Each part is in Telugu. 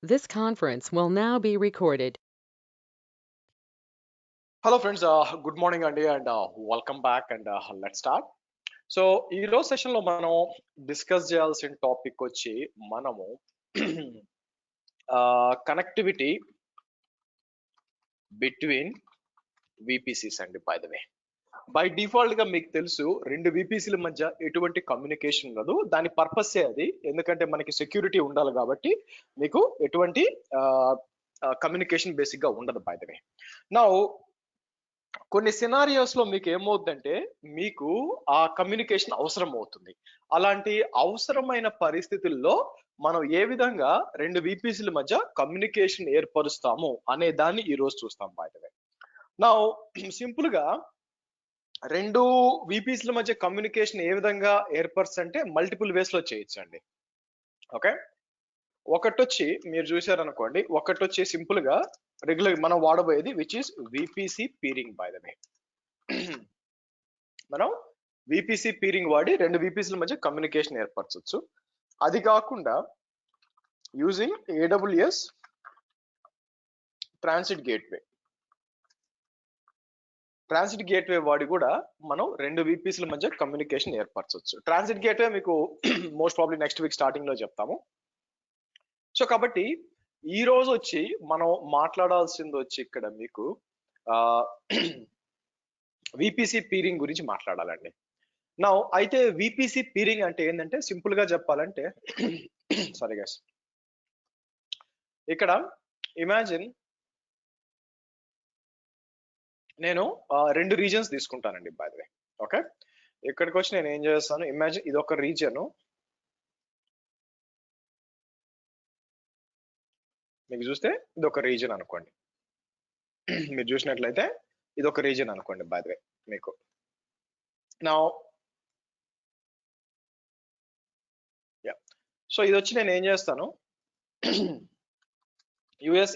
This conference will now be recorded. Hello friends, good morning Andy and welcome back and let's start. So ఈ రోజు సెషన్ లో మనం డిస్కస్ చేయాల్సిన టాపిక్ వచ్చి మనము కనెక్టివిటీ బిట్వీన్ విపిసిస్ అండి. By the way by default గా మీకు తెలుసు రెండు విపిసిల మధ్య ఎటువంటి కమ్యూనికేషన్ ఉండదు. దాని పర్పసే అది, ఎందుకంటే మనకి సెక్యూరిటీ ఉండాలి కాబట్టి మీకు ఎటువంటి కమ్యూనికేషన్ బేసిక్ గా ఉండదు. బై ద వే నౌ కొన్ని సినారియోస్ లో మీకు ఏమవుతుందంటే మీకు ఆ కమ్యూనికేషన్ అవసరం అవుతుంది. అలాంటి అవసరమైన పరిస్థితుల్లో మనం ఏ విధంగా రెండు విపిసిల మధ్య కమ్యూనికేషన్ ఏర్పరుస్తాము అనే దాన్ని ఈ రోజు చూస్తాం. బై ద వే నా సింపుల్ గా రెండు విపిసిల మధ్య కమ్యూనికేషన్ ఏ విధంగా ఏర్పరుస్తా అంటే మల్టిపుల్ వేస్ లో చేయొచ్చు అండి. ఓకే, ఒకటొచ్చి మీరు చూసారనుకోండి, ఒకటొచ్చి సింపుల్ గా రెగ్యులర్ మనం వాడబోయేది which is VPC peering. By the way మనం విపిసి పీరింగ్ వాడి రెండు విపిసిల మధ్య కమ్యూనికేషన్ ఏర్పరచవచ్చు. అది కాకుండా యూజింగ్ ఏడబ్ల్యూఎస్ ట్రాన్సిట్ గేట్వే వాడి కూడా మనం రెండు విపిసిల మధ్య కమ్యూనికేషన్ ఏర్పరచవచ్చు. ట్రాన్సిట్ గేట్వే మీకు most probably next week starting లో చెప్తాము. సో కాబట్టి ఈ రోజు వచ్చి మనం మాట్లాడాల్సింది వచ్చి ఇక్కడ మీకు విపిసి పీరింగ్ గురించి మాట్లాడాలండి. నా అయితే విపిసి పీరింగ్ అంటే ఏంటంటే సింపుల్ గా చెప్పాలంటే సారీ గైస్, ఇక్కడ ఇమాజిన్ నేను రెండు రీజన్స్ తీసుకుంటానండి. బై ద వే ఓకే, ఇక్కడికి వచ్చి నేను ఏం చేస్తాను, ఇమాజిన్ ఇది ఒక రీజన్, మీకు చూస్తే ఇది ఒక రీజన్ అనుకోండి. మీరు చూసినట్లయితే ఇది ఒక రీజన్ అనుకోండి. బై ద వే మీకు నా సో ఇది వచ్చి నేను ఏం చేస్తాను, యుఎస్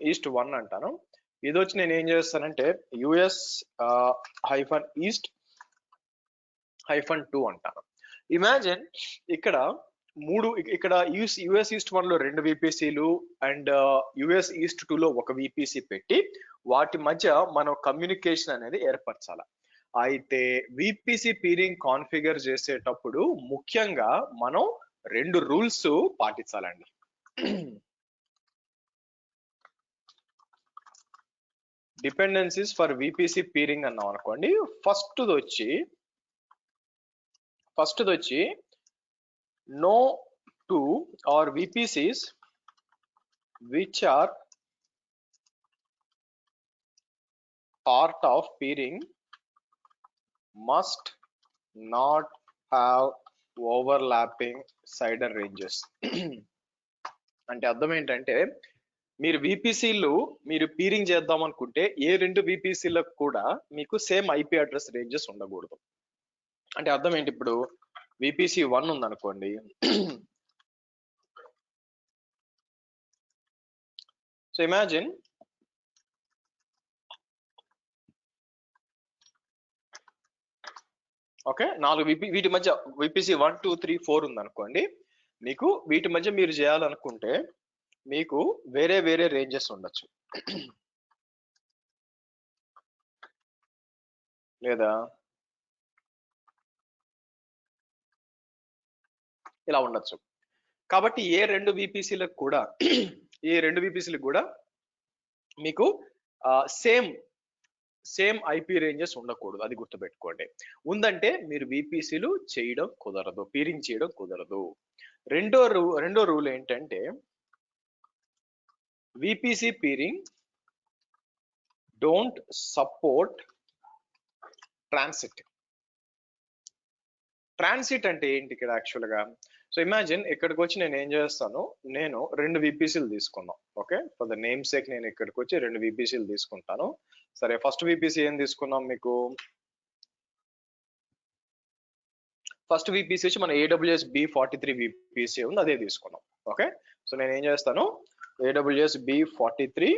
ఈస్ట్ 1 అంటాను. ఇది వచ్చి నేను ఏం చేస్తానంటే యుఎస్ -2 అంటాను. ఇమాజిన్ ఇక్కడ ఇక్కడ యుఎస్ ఈస్ట్ 1 లో రెండు విపిసిలు అండ్ యుఎస్ ఈస్ట్ 2 లో ఒక విపిసి పెట్టి వాటి మధ్య మనం కమ్యూనికేషన్ అనేది ఏర్పరచాలి. అయితే విపిసి పీరింగ్ కాన్ఫిగర్ చేసేటప్పుడు ముఖ్యంగా మనం రెండు రూల్స్ పాటించాలండి. డిపెండెన్సీస్ ఫర్ విపిసి పీరింగ్ అన్నాం అనుకోండి. ఫస్ట్ వచ్చి no two or VPCs which are part of peering must not have overlapping CIDR ranges. అంటే అర్థం ఏంటంటే మీరు విపిసిలు మీరు పీరింగ్ చేద్దాం అనుకుంటే ఏ రెండు విపిసిలకు కూడా మీకు సేమ్ ఐపీ అడ్రస్ రేంజెస్ ఉండకూడదు. అంటే అర్థం ఏంటి, ఇప్పుడు విపిసి 1 ఉందనుకోండి, సో ఇమాజిన్ ఓకే, వీటి మధ్య విపిసి 1 2 3 4 ఉందనుకోండి, మీకు వీటి మధ్య మీరు చేయాలనుకుంటే మీకు వేరే వేరే రేంజెస్ ఉండొచ్చు లేదా ఇలా ఉండొచ్చు. కాబట్టి ఏ రెండు విపిసిలకు కూడా మీకు సేమ్ ఐపీ రేంజెస్ ఉండకూడదు. అది గుర్తుపెట్టుకోండి. ఉందంటే మీరు విపిసిలు చేయడం కుదరదు, పీరింగ్ చేయడం కుదరదు. రెండో రూల్ ఏంటంటే VPC peering don't support transit అంటే ఏంటి ఇక్కడ యాక్చువల్ గా? సో ఇమాజిన్ ఇక్కడికి వచ్చి నేను ఏం చేస్తాను, నేను రెండు విపిసిలు తీసుకున్నాం. Okay, for the name sake నేను ఇక్కడికి వచ్చి రెండు విపిసిలు తీసుకుంటాను. సరే, ఫస్ట్ విపిసి ఏం తీసుకున్నాం, మీకు ఫస్ట్ విపిసి వచ్చి మన AWS B43 విపిసి ఉంది, అదే తీసుకున్నాం. ఓకే, సో నేను ఏం చేస్తాను, AWS B43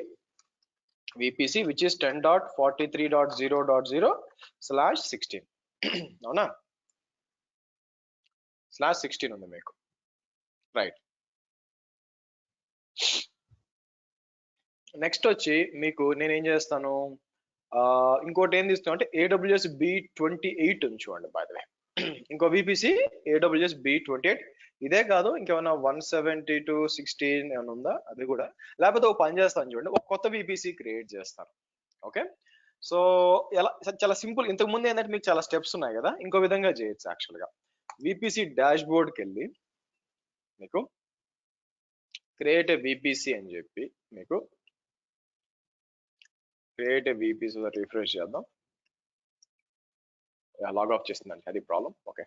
VPC which is 10.43.0.0/16 అవునా, /16 ఉంది మీకు, రైట్. నెక్స్ట్ వచ్చి మీకు నేను ఏం చేస్తాను, ఇంకోటి ఏం తీస్తాను అంటే AWS B28 ఉంచుకోండి బై ద వే. ఇంకో VPC AWS B28. ఇదే కాదు ఇంకేమైనా 172.16 ఏమైనా ఉందా అది కూడా, లేకపోతే ఒక పని చేస్తాను చూడండి, ఒక కొత్త VPC క్రియేట్ చేస్తాను. ఓకే, సో ఎలా, చాలా సింపుల్. ఇంతకు ముందు ఏంటంటే మీకు చాలా స్టెప్స్ ఉన్నాయి కదా, ఇంకో విధంగా చేయొచ్చు యాక్చువల్గా. VPC డాష్ బోర్డ్కి వెళ్ళి మీకు క్రియేట్ ఏ VPC అని చెప్పి మీకు క్రియేట్ ఏ VPC రిఫ్రెష్ చేద్దాం. లాగ్ ఆఫ్ చేస్తుందండి, అది ప్రాబ్లం. ఓకే,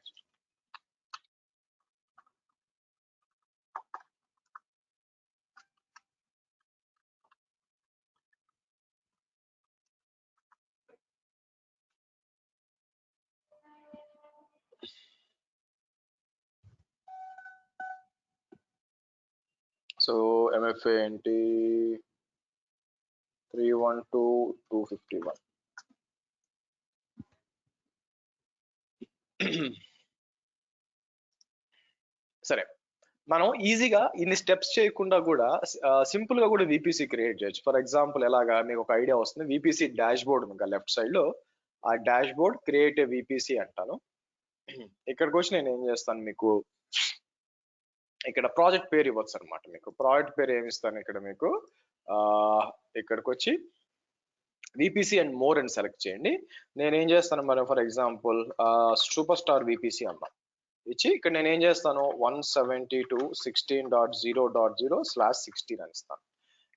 సో MFA ఏంటి 312.251. సరే, మనం ఈజీగా ఇన్ని స్టెప్స్ చేయకుండా కూడా సింపుల్ గా కూడా VPC క్రియేట్ చేయొచ్చు. ఫర్ ఎగ్జాంపుల్ ఎలాగా మీకు ఒక ఐడియా వస్తుంది, VPC డాష్ బోర్డ్ ఉంది లెఫ్ట్ సైడ్ లో, ఆ dash board create a VPC అంటాను. ఇక్కడికి వచ్చి నేను ఏం చేస్తాను, మీకు ఇక్కడ ప్రాజెక్ట్ పేరు ఇవ్వచ్చు అనమాట. మీకు ప్రాజెక్ట్ పేరు ఏమి ఇస్తాను ఇక్కడ మీకు, ఇక్కడికి వచ్చి VPC అండ్ మోర్ అని సెలెక్ట్ చేయండి. నేను ఏం చేస్తాను మరి, for example super star VPC అన్నా ఇచ్చి ఇక్కడ నేను ఏం చేస్తాను 172.16.0.0/16 అని ఇస్తాను.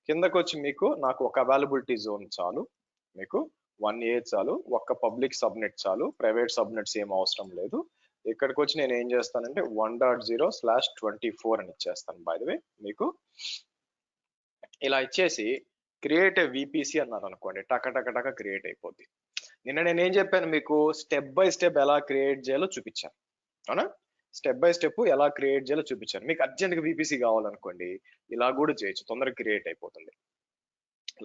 కిందకు వచ్చి మీకు నాకు ఒక అవైలబిలిటీ జోన్ చాలు, మీకు 1A చాలు, ఒక్క పబ్లిక్ సబ్నెట్ చాలు, ప్రైవేట్ సబ్నెట్స్ ఏం అవసరం లేదు. ఇక్కడికి వచ్చి నేను ఏం చేస్తానంటే 1.0/24 అని ఇచ్చేస్తాను. బై ద వే మీకు ఇలా ఇచ్చేసి క్రియేట్ ఏ VPC అన్నారు అనుకోండి, టక టక టక క్రియేట్ అయిపోద్ది. నిన్న నేను ఏం చెప్పాను మీకు, స్టెప్ బై స్టెప్ ఎలా క్రియేట్ చేయాలో చూపించాను, అవునా? స్టెప్ బై స్టెప్ ఎలా క్రియేట్ చేయాలో చూపించాను. మీకు అర్జెంట్గా VPC కావాలనుకోండి ఇలా కూడా చేయొచ్చు, తొందరగా క్రియేట్ అయిపోతుంది.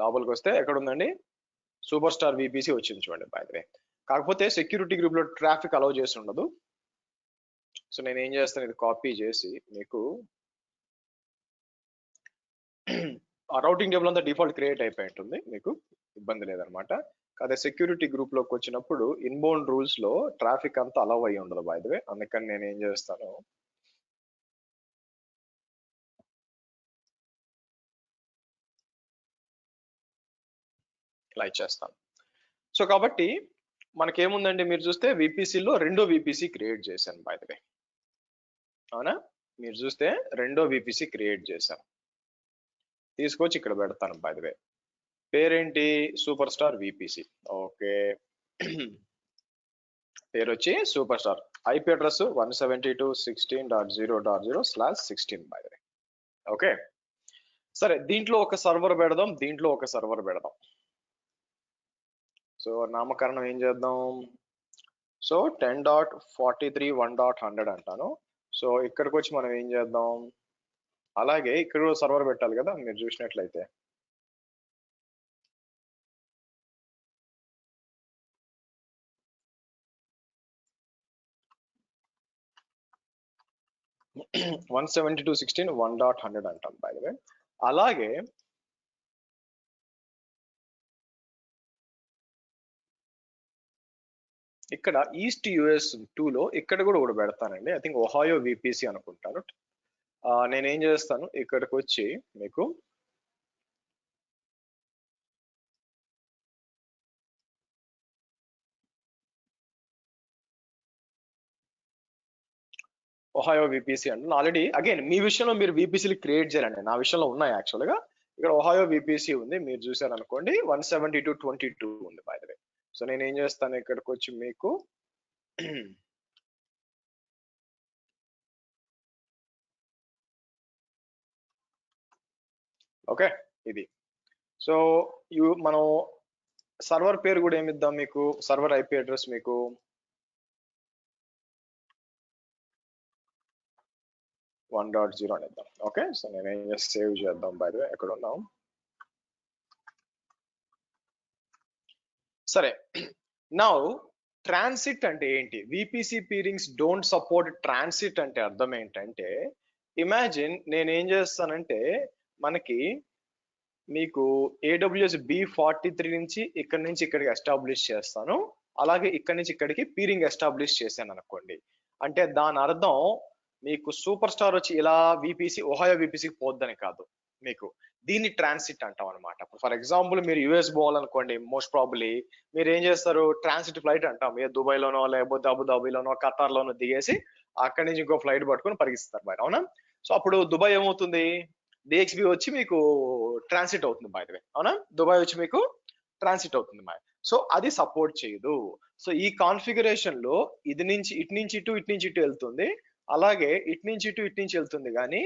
లోపలికి వస్తే ఎక్కడ ఉందండి, సూపర్ స్టార్ VPC వచ్చింది చూడండి బై ద వే. కాకపోతే సెక్యూరిటీ గ్రూప్ లో ట్రాఫిక్ అలౌ చేసి ఉండదు. సో నేను ఏం చేస్తాను, ఇది కాపీ చేసి మీకు ఆ రౌటింగ్ టేబుల్ అంతా డిఫాల్ట్ క్రియేట్ అయిపోయి ఉంటుంది, మీకు ఇబ్బంది లేదనమాట. అదే సెక్యూరిటీ గ్రూప్ లోకి వచ్చినప్పుడు ఇన్బౌండ్ రూల్స్ లో ట్రాఫిక్ అంతా అలౌ అయ్యి ఉండదు బై ద వే. అందుకని నేను ఏం చేస్తాను, ఇలా ఇచ్చేస్తాను. సో కాబట్టి మనకేముందండి, మీరు చూస్తే VPCలో రెండో VPC క్రియేట్ చేశాను బై ద వే, అవునా? మీరు చూస్తే రెండో VPC క్రియేట్ చేశాను, తీసుకొచ్చి ఇక్కడ పెడతాను బై ద వే. పేరేంటి, సూపర్ స్టార్ VPC. ఓకే, పేరు వచ్చి super star. IP address 172.16.0.0/16 by the way. Okay, సరే దీంట్లో ఒక సర్వర్ పెడదాం, దీంట్లో ఒక సర్వర్ పెడదాం. సో నామకరణం ఏం చేద్దాం, సో 10.43.1.100 అంటాను. సో ఇక్కడికి వచ్చి మనం ఏం చేద్దాం, అలాగే ఇక్కడ కూడా సర్వర్ పెట్టాలి కదా, మీరు చూసినట్లయితే (172.16.1.100) అంటాం బై ద వే. అలాగే ఇక్కడ ఈస్ట్ US 2లో ఇక్కడ కూడా పెడతానండి. ఐ థింక్ ఒహాయో VPC అనుకుంటాను. నేనేం చేస్తాను, ఇక్కడికి వచ్చి మీకు ఒహాయో VPC అంటే ఆల్రెడీ, అగైన్ మీ విషయంలో మీరు VPCలు క్రియేట్ చేయాలండి, నా విషయంలో ఉన్నాయి యాక్చువల్గా. ఇక్కడ ఒహాయో VPC ఉంది, మీరు చూసారు అనుకోండి 172.22 ఉంది బై ద వే. సో నేను ఏం చేస్తాను, ఇక్కడికి వచ్చి మీకు ఓకే ఇది. సో మనం సర్వర్ పేరు కూడా ఏమిద్దాం, మీకు సర్వర్ IP అడ్రస్ మీకు 1.0 అని ఇద్దాం. ఓకే, సో నేను ఏం చేసి సేవ్ చేద్దాం బై ద వే, ఎక్కడ ఉన్నాం. సరే, నౌ ట్రాన్సిట్ అంటే ఏంటి, VPC పీరింగ్స్ డోంట్ సపోర్ట్ ట్రాన్సిట్ అంటే అర్థం ఏంటంటే, ఇమాజిన్ నేను ఏం చేస్తానంటే మనకి మీకు AWS B43 నుంచి ఇక్కడికి ఎస్టాబ్లిష్ చేస్తాను. అలాగే ఇక్కడి నుంచి ఇక్కడికి పీరింగ్ ఎస్టాబ్లిష్ చేశాను అనుకోండి. అంటే దాని అర్థం మీకు సూపర్ స్టార్ వచ్చి ఇలా VPC ఒహాయో VPCకి పోద్దని కాదు. మీకు దీన్ని ట్రాన్సిట్ అంటాం అనమాట. ఫర్ ఎగ్జాంపుల్ మీరు US పోవాలనుకోండి, మోస్ట్ ప్రాబబ్లీ మీరు ఏం చేస్తారు, ట్రాన్సిట్ ఫ్లైట్ అంటాం. ఏ దుబాయ్లోనో లేకపోతే అబుదాబిలోనో ఖతార్లోనో దిగేసి అక్కడి నుంచి ఇంకో ఫ్లైట్ పట్టుకొని పరిగిస్తారు బయట, అవునా? సో అప్పుడు దుబాయ్ ఏమవుతుంది, DXB వచ్చి మీకు ట్రాన్సిట్ అవుతుంది బై ద వే, అవునా? దుబాయ్ వచ్చి మీకు ట్రాన్సిట్ అవుతుంది బై. సో అది సపోర్ట్ చేయదు. సో ఈ కాన్ఫిగరేషన్ లో ఇది నుంచి ఇటు నుంచి ఇటు, ఇటు నుంచి ఇటు వెళ్తుంది, అలాగే ఇటు నుంచి ఇటు, ఇటు నుంచి వెళ్తుంది, కానీ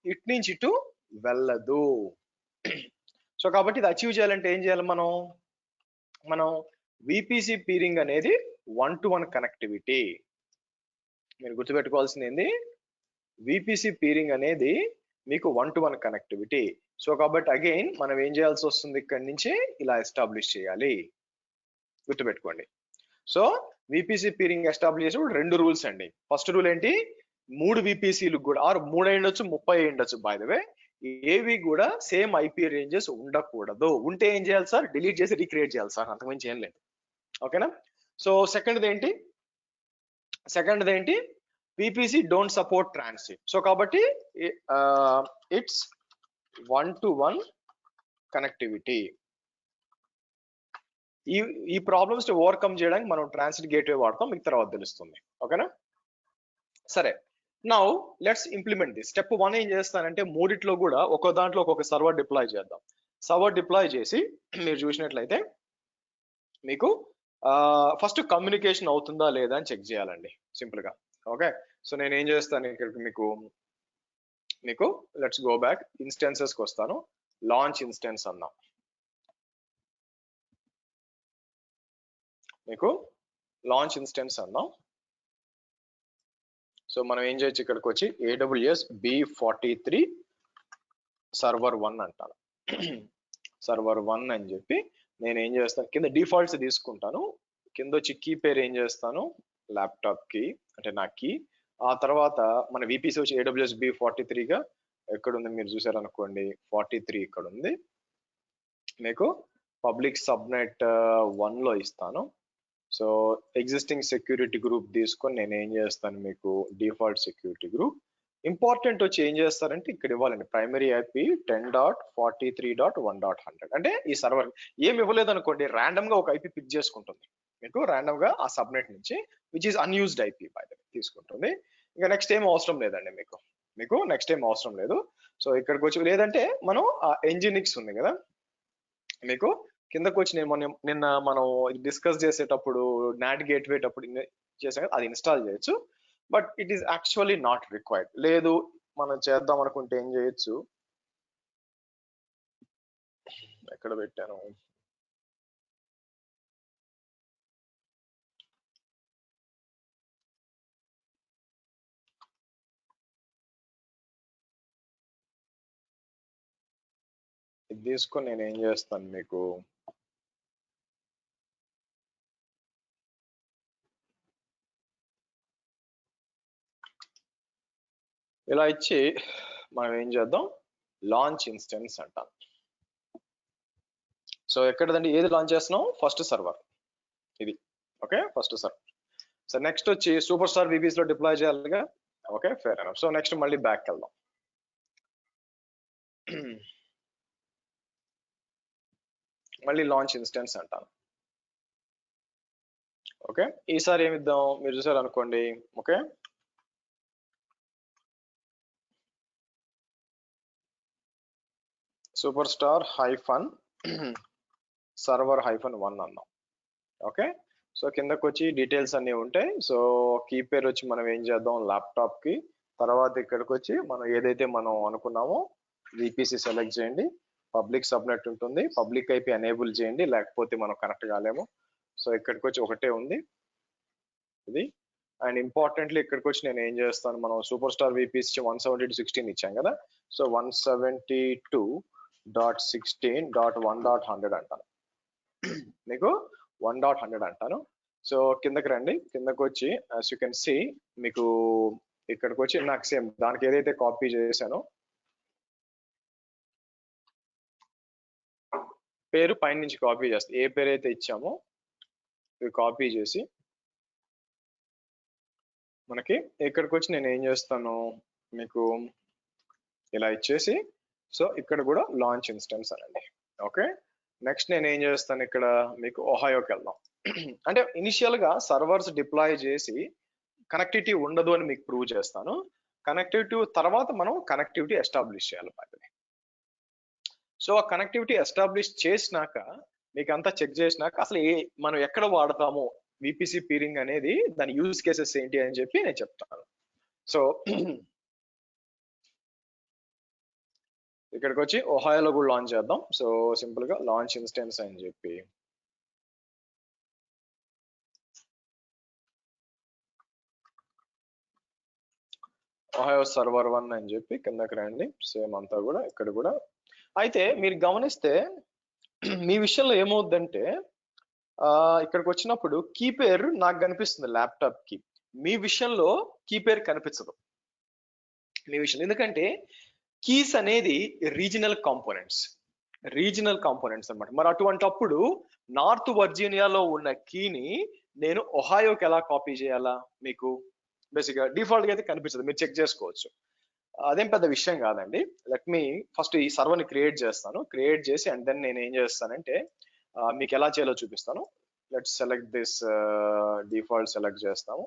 ఇటు నుంచి ఇటు వెళ్ళదు. సో కాబట్టి ఇది అచీవ్ చేయాలంటే ఏం చేయాలి మనం VPC పీరింగ్ అనేది 1-to-1 కనెక్టివిటీ. మీరు గుర్తుపెట్టుకోవాల్సింది ఏంది, VPC పీరింగ్ అనేది మీకు 1-to-1 కనెక్టివిటీ. సో కాబట్టి అగైన్ మనం ఏం చేయాల్సి వస్తుంది, ఇక్కడి నుంచి ఇలా ఎస్టాబ్లిష్ చేయాలి, గుర్తుపెట్టుకోండి. సో VPC పీరింగ్ ఎస్టాబ్లిష్ చేసినప్పుడు 2 రూల్స్ అండి. ఫస్ట్ రూల్ ఏంటి, 3 VPCలు కూడా, ఆర్ 3 అయ్యుండొచ్చు 30 అయ్యుండొచ్చు బై ద వే, ఏవి కూడా సేమ్ IP రేంజెస్ ఉండకూడదు. ఉంటే ఏం చేయాలి సార్, డిలీట్ చేసి రీక్రియేట్ చేయాలి సార్, అంతకుమించి ఏం లేదు, ఓకేనా? సో సెకండ్ది ఏంటి, VPC don't support transit. So కాబట్టి ఇట్స్ 1-to-1 కనెక్టివిటీ. ఈ ప్రాబ్లమ్స్ ని ఓవర్కమ్ చేయడానికి మనం ట్రాన్సిట్ గేట్వే వాడతాం, మీకు తర్వాత తెలుస్తుంది, ఓకేనా? సరే, now let's implement this. Step 1 ఏం చేస్తానంటే, మూడిట్లో కూడా ఒక్కో దాంట్లో ఒక్కొక్క సర్వర్ డిప్లాయ్ చేద్దాం. సర్వర్ డిప్లాయ్ చేసి మీరు చూసినట్లయితే మీకు ఫస్ట్ కమ్యూనికేషన్ అవుతుందా లేదా అని చెక్ చేయాలండి, సింపుల్ గా. ఓకే, సో నేను ఏం చేస్తాను, ఇక్కడికి మీకు లెట్స్ గో బ్యాక్, ఇన్స్టెన్సెస్ కి వస్తాను. లాంచ్ ఇన్స్టెన్స్ అన్నాం, మీకు లాంచ్ ఇన్స్టెన్స్ అన్నాం. సో మనం ఏం చేయొచ్చు, ఇక్కడికి వచ్చి AWS B43 సర్వర్ 1 అంటాను. సర్వర్ 1 అని చెప్పి నేను ఏం చేస్తాను, కింద డిఫాల్ట్స్ తీసుకుంటాను. కింద వచ్చి కీ పేరు ఏం చేస్తాను, ల్యాప్టాప్ కీ, అంటే నా కీ. ఆ తర్వాత మన VPC వచ్చి AWS B43 గా ఎక్కడ ఉంది మీరు చూసారనుకోండి, 43 ఇక్కడ ఉంది. మీకు పబ్లిక్ సబ్నెట్ 1 లో ఇస్తాను. సో ఎగ్జిస్టింగ్ సెక్యూరిటీ గ్రూప్ తీసుకొని నేను ఏం చేస్తాను, మీకు డిఫాల్ట్ సెక్యూరిటీ గ్రూప్. ఇంపార్టెంట్ వచ్చి ఏం చేస్తారంటే ఇక్కడ ఇవ్వాలండి, ప్రైమరీ IP 10.43.1.100. అంటే ఈ సర్వర్ ఏమి ఇవ్వలేదు అనుకోండి, ర్యాండమ్ గా ఒక IP పిక్ చేసుకుంటుంది, మీకు ర్యాండమ్ గా ఆ సబ్నెట్ నుంచి, which is unused IP by the వే తీసుకుంటుంది. ఇంకా నెక్స్ట్ ఏం అవసరం లేదండి, మీకు నెక్స్ట్ ఏం అవసరం లేదు. సో ఇక్కడికి వచ్చి, లేదంటే మనం ఆ Nginx ఉంది కదా, మీకు కిందకు వచ్చి నిన్న మనం డిస్కస్ చేసేటప్పుడు నాట్ గేట్వే అప్పుడు చేసాం, అది ఇన్స్టాల్ చేయొచ్చు. But it is actually not required. లేదు మనం చేద్దాం అనుకుంటే ఏం చేయొచ్చు, ఎక్కడ పెట్టాను, ఇది తీసుకొని నేను ఏం చేస్తాను, మీకు ఇలా ఇచ్చి మనం ఏం చేద్దాం, లాంచ్ ఇన్స్టెన్స్ అంటాం. సో ఎక్కడదండి, ఏది లాంచ్ చేస్తున్నాం, ఫస్ట్ సర్వర్ ఇది, okay, first server. So next వచ్చి సూపర్ స్టార్ VPC లో డిప్లాయ్ చేయాలిగా, okay, fair enough. So next మళ్ళీ బ్యాక్ వెళ్దాం. మళ్ళీ లాంచ్ ఇన్స్టెన్స్ అంటాను. ఓకే, ఈసారి ఏమిద్దాం, మీరు చూసారు అనుకోండి, ఓకే, సూపర్ స్టార్ సర్వర్ -1 అన్నాం. ఓకే, సో కిందకు వచ్చి డీటెయిల్స్ అన్ని ఉంటాయి. సో కీ పేరు వచ్చి మనం ఏం చేద్దాం, ల్యాప్టాప్ కి. తర్వాత ఇక్కడికి వచ్చి మనం ఏదైతే మనం అనుకున్నామో VPC సెలెక్ట్ చేయండి. పబ్లిక్ సబ్నెట్ ఉంటుంది, పబ్లిక్ IP ఎనేబుల్ చేయండి, లేకపోతే మనం కనెక్ట్ కాలేము. సో ఇక్కడికి వచ్చి ఒకటే ఉంది ఇది. అండ్ ఇంపార్టెంట్లీ ఇక్కడికి వచ్చి నేను ఏం చేస్తాను, మనం సూపర్ స్టార్ VPC 172.16 ఇచ్చాం కదా, సో 172.16.1.100 అంటాను, మీకు 1.100 అంటాను. సో కిందకి రండి, కిందకి వచ్చి యాజ్ యూ కెన్ సీ, మీకు ఇక్కడికి వచ్చి నాకు సేమ్ దానికి ఏదైతే కాపీ చేశానో పేరు పైన నుంచి కాపీ చేస్తాం. ఏ పేరు అయితే ఇచ్చామో ఇది కాపీ చేసి మనకి ఇక్కడికి వచ్చి నేను ఏం చేస్తాను మీకు ఇలా ఇచ్చేసి, సో ఇక్కడ కూడా లాంచ్ ఇన్స్టెన్స్ అనండి. ఓకే, నెక్స్ట్ నేను ఏం చేస్తాను ఇక్కడ మీకు ఒహాయోకి వెళ్దాం. అంటే ఇనిషియల్ గా సర్వర్స్ డిప్లాయ్ చేసి కనెక్టివిటీ ఉండదు అని మీకు ప్రూవ్ చేస్తాను. కనెక్టివిటీ తర్వాత మనం కనెక్టివిటీ ఎస్టాబ్లిష్ చేయాలి. సో ఆ కనెక్టివిటీ ఎస్టాబ్లిష్ చేసినాక మీకు అంతా చెక్ చేసినాక అసలు మనం ఎక్కడ వాడతాము విపిసి పీరింగ్ అనేది, దాని యూజ్ కేసెస్ ఏంటి అని చెప్పి నేను చెప్తాను. సో ఇక్కడికి వచ్చి ఒహాయోలో కూడా లాంచ్ చేద్దాం. సో సింపుల్ గా లాంచ్ ఇన్స్టెన్స్ అని చెప్పి ఒహాయో సర్వర్ 1 అని చెప్పి కిందకి రండి. సేమ్ అంతా కూడా ఇక్కడ కూడా. అయితే మీరు గమనిస్తే మీ విషయంలో ఏమవుద్దంటే ఇక్కడికి వచ్చినప్పుడు కీ పేరు నాకు కనిపిస్తుంది ల్యాప్టాప్ కి, మీ విషయంలో కీ పేరు కనిపించదు మీ విషయంలో. ఎందుకంటే కీస్ అనేది రీజనల్ కాంపోనెంట్స్ అన్నమాట. మరి అటువంటప్పుడు నార్త్ వర్జీనియాలో ఉన్న కీని నేను ఒహాయోకి ఎలా కాపీ చేయాలా, మీకు బేసిక్ గా డిఫాల్ట్ గా అయితే కనిపించదు, మీరు చెక్ చేసుకోవచ్చు. అదేం పెద్ద విషయం కాదండి. లెట్ మీ ఫస్ట్ ఈ సర్వర్ ని క్రియేట్ చేస్తాను. క్రియేట్ చేసి అండ్ దెన్ నేను ఏం చేస్తానంటే మీకు ఎలా చేయాలో చూపిస్తాను. Let's select this default select చేస్తాము.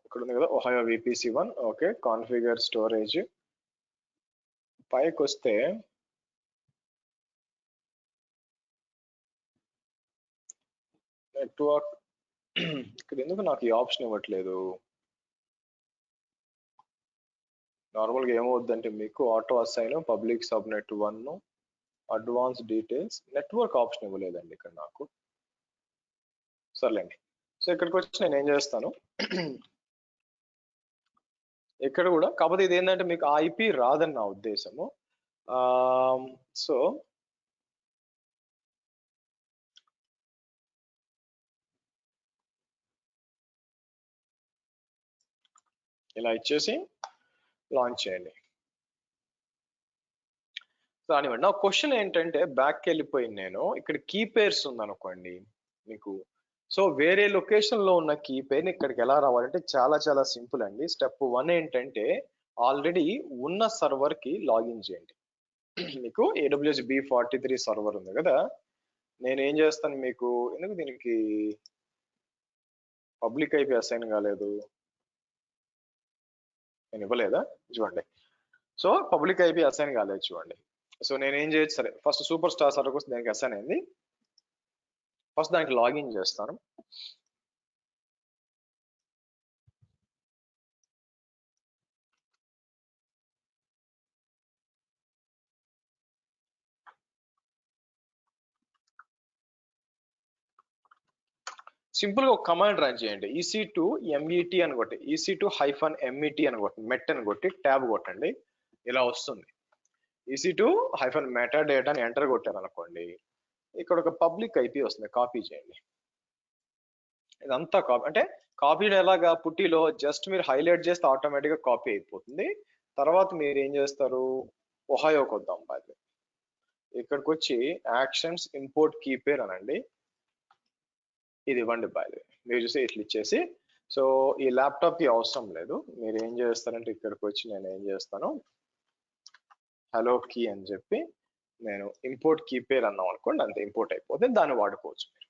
ఇక్కడ ఉంది కదా Ohio VPC1. Okay, configure storage పైకి వస్తే నెట్వర్క్ ఇక్కడ ఎందుకు నాకు ఈ ఆప్షన్ ఇవ్వట్లేదు? నార్మల్ గా ఏమవుద్దంటే మీకు auto assign public subnet 1 advance details network option ఇవ్వలేదండి ఇక్కడ నాకు. సర్లేండి. సో ఇక్కడికి వచ్చి నేను ఏం చేస్తాను ఇక్కడ కూడా, కాకపోతే ఇది ఏంటంటే మీకు ఆ IP రాదని నా ఉద్దేశము. సో ఇలా ఇచ్చేసి లాంచ్ చేయండి. కానివ్వండి. నా క్వశ్చన్ ఏంటంటే బ్యాక్కి వెళ్ళిపోయింది. నేను ఇక్కడ కీ పేర్స్ ఉందనుకోండి మీకు, సో వేరే లొకేషన్ లో ఉన్న కీ పేరుని ఇక్కడికి ఎలా రావాలంటే చాలా చాలా సింపుల్ అండి. స్టెప్ 1 ఏంటంటే ఆల్రెడీ ఉన్న సర్వర్ కి లాగిన్ చేయండి. మీకు AWS B43 సర్వర్ ఉంది కదా, నేను ఏం చేస్తాను మీకు, ఎందుకు దీనికి పబ్లిక్ IP అసైన్ కాలేదు, నేను ఇవ్వలేదా చూడండి. సో పబ్లిక్ IP అసైన్ కాలేదు చూడండి. సో నేను ఏం చేయొచ్చు, సరే ఫస్ట్ సూపర్ స్టార్ సర్వర్ కోసం దానికి అసైన్ అయింది, ఫస్ట్ దానికి లాగిన్ చేస్తాను. సింపుల్ గా ఒక కమాండ్ రన్ చేయండి. EC2 MET అని కొట్టి, EC2-MET అని కొట్టి, మెట్ అని కొట్టి ట్యాబ్ కొట్టండి, ఇలా వస్తుంది. EC2-metadata అని ఎంటర్ కొట్టారు అనుకోండి, ఇక్కడ ఒక పబ్లిక్ IP వస్తుంది, కాపీ చేయండి. ఇదంతా కాపీ అంటే కాపీ ఎలాగా, పుట్టిలో జస్ట్ మీరు హైలైట్ చేస్తే ఆటోమేటిక్ గా కాపీ అయిపోతుంది. తర్వాత మీరు ఏం చేస్తారు, ఒహాయోకి వద్దాం. బాయ్ ఇక్కడికి వచ్చి యాక్షన్స్ ఇంపోర్ట్ కీ పేర్ అనండి, ఇది ఇవ్వండి. బాయ్ మీరు చూసి ఇట్లా ఇచ్చేసి, సో ఈ ల్యాప్టాప్ కి అవసరం లేదు, మీరు ఏం చేస్తారంటే ఇక్కడికి వచ్చి నేను ఏం చేస్తాను, హలో కీ అని చెప్పి నేను ఇంపోర్ట్ కీ పేర్ అన్నాం అనుకోండి, అంతే ఇంపోర్ట్ అయిపోతే దాన్ని వాడుకోవచ్చు మీరు.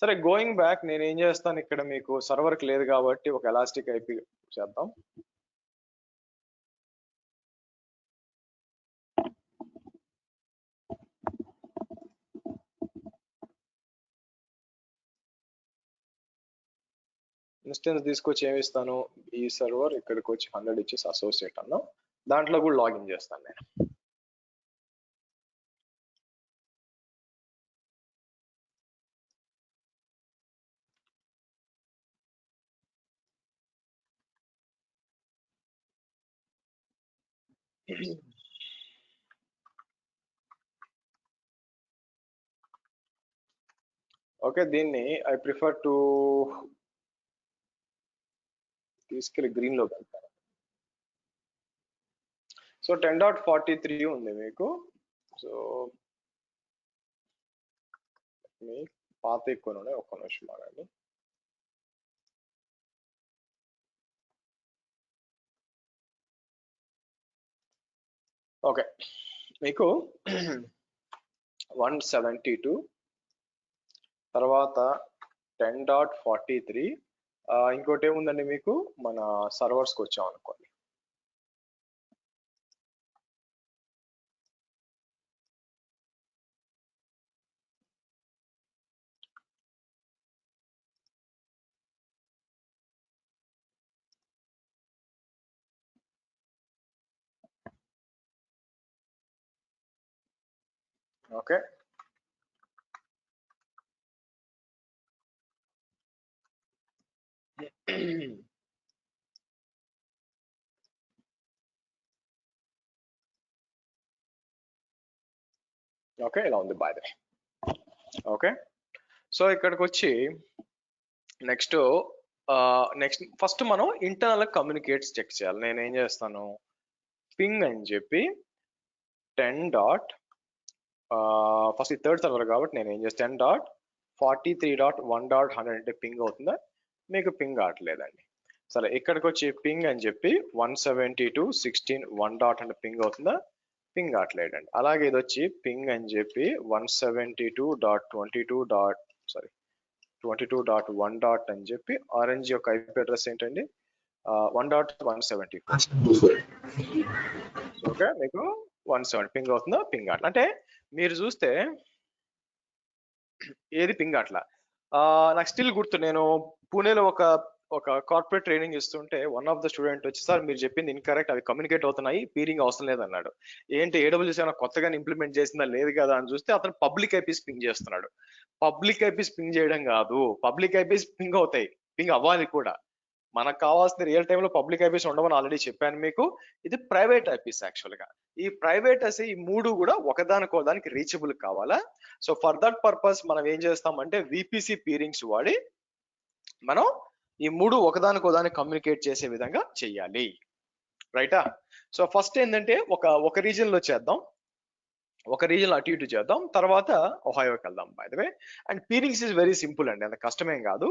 సరే గోయింగ్ బ్యాక్ నేను ఏం చేస్తాను, ఇక్కడ మీకు సర్వర్కి లేదు కాబట్టి ఒక ఎలాస్టిక్ IP చేద్దాం. ఇన్స్టెన్స్ తీసుకొచ్చి ఏమి ఇస్తాను, ఈ సర్వర్ ఇక్కడికి వచ్చి 100 ఇచ్చేసి అసోసియేట్ అన్నాం, దాంట్లో కూడా లాగిన్ చేస్తాను నేను. ఓకే, దీన్ని ఐ ప్రిఫర్ టు తీసుకెళ్ళి గ్రీన్ లో వెళ్తాను. సో 10.43 ఉంది మీకు. సో మీ పాత ఎక్కువ ఉన్నాయి, ఒక్క నిమిషం ఆగండి. ఓకే, మీకు 172 తర్వాత 10.43 ఇంకోటి ఏముందండి మీకు మన సర్వర్స్కి వచ్చాం అనుకోండి. ఓకే, ఓకే ఇలా ఉంది బాయ్. ఓకే, సో ఇక్కడికి వచ్చి నెక్స్ట్ ఫస్ట్ మనం ఇంటర్నల్ కమ్యూనికేట్స్ చెక్ చేయాలి. నేను ఏం చేస్తాను, పింగ్ అని చెప్పి 10. ఫస్ట్ ఈ థర్డ్ సర్వర్ కాబట్టి నేను ఏం చేస్తాను 10.43.1.100 అంటే పింగ్ అవుతుందా, మీకు పింగ్ అవట్లేదండి. సరే ఇక్కడికి వచ్చి పింగ్ అని చెప్పి 172.16.1. అంటే పింగ్ అవుతుందా, పింగ్ అవట్లేదండి. అలాగే ఇది వచ్చి పింగ్ అని చెప్పి 172.22.1. అని చెప్పి ఆరెంజ్ యొక్క ఐపీ అడ్రస్ ఏంటండి 1.174. ఓకే, మీకు 170 పింగ్ అవుతుందా, పింగ్ అట్లా. అంటే మీరు చూస్తే ఏది పింగ్ అట్లా. నాకు స్టిల్ గుర్తు, నేను పూణేలో ఒక కార్పొరేట్ ట్రైనింగ్ ఇస్తుంటే వన్ ఆఫ్ ద స్టూడెంట్ వచ్చి, సార్ మీరు చెప్పింది ఇన్కరెక్ట్, అవి కమ్యూనికేట్ అవుతున్నాయి, పీరింగ్ అవసరం లేదన్నాడు. ఏంటి ఏడబ్ల్యూఎస్ ఏమైనా కొత్తగా ఇంప్లిమెంట్ చేసిందా, లేదు కదా అని చూస్తే అతను పబ్లిక్ ఐపీస్ పింగ్ చేస్తున్నాడు. పబ్లిక్ ఐపీస్ పింగ్ చేయడం కాదు, పబ్లిక్ ఐపీస్ పింగ్ అవుతాయి, పింగ్ అవ్వాలి కూడా. మనకు కావాల్సిన రియల్ టైంలో పబ్లిక్ ఐపీస్ ఉండమని ఆల్రెడీ చెప్పాను మీకు. ఇది ప్రైవేట్ ఐపీస్ యాక్చువల్ గా. ఈ ప్రైవేట్ ఐపీ ఈ మూడు కూడా ఒకదానికోదానికి రీచబుల్ కావాలా. సో ఫర్ దట్ పర్పస్ మనం ఏం చేస్తామంటే విపిసి పీరింగ్స్ వాడి మనం ఈ మూడు ఒకదానికోదానికి కమ్యూనికేట్ చేసే విధంగా చెయ్యాలి, రైటా. సో ఫస్ట్ ఏంటంటే ఒక రీజన్ లో చేద్దాం, ఒక రీజన్ అటు ఇటు చేద్దాం, తర్వాత ఒహాయోకి వెళ్దాం by the way. And peerings is very simple అండి, అంత కష్టమేం కాదు.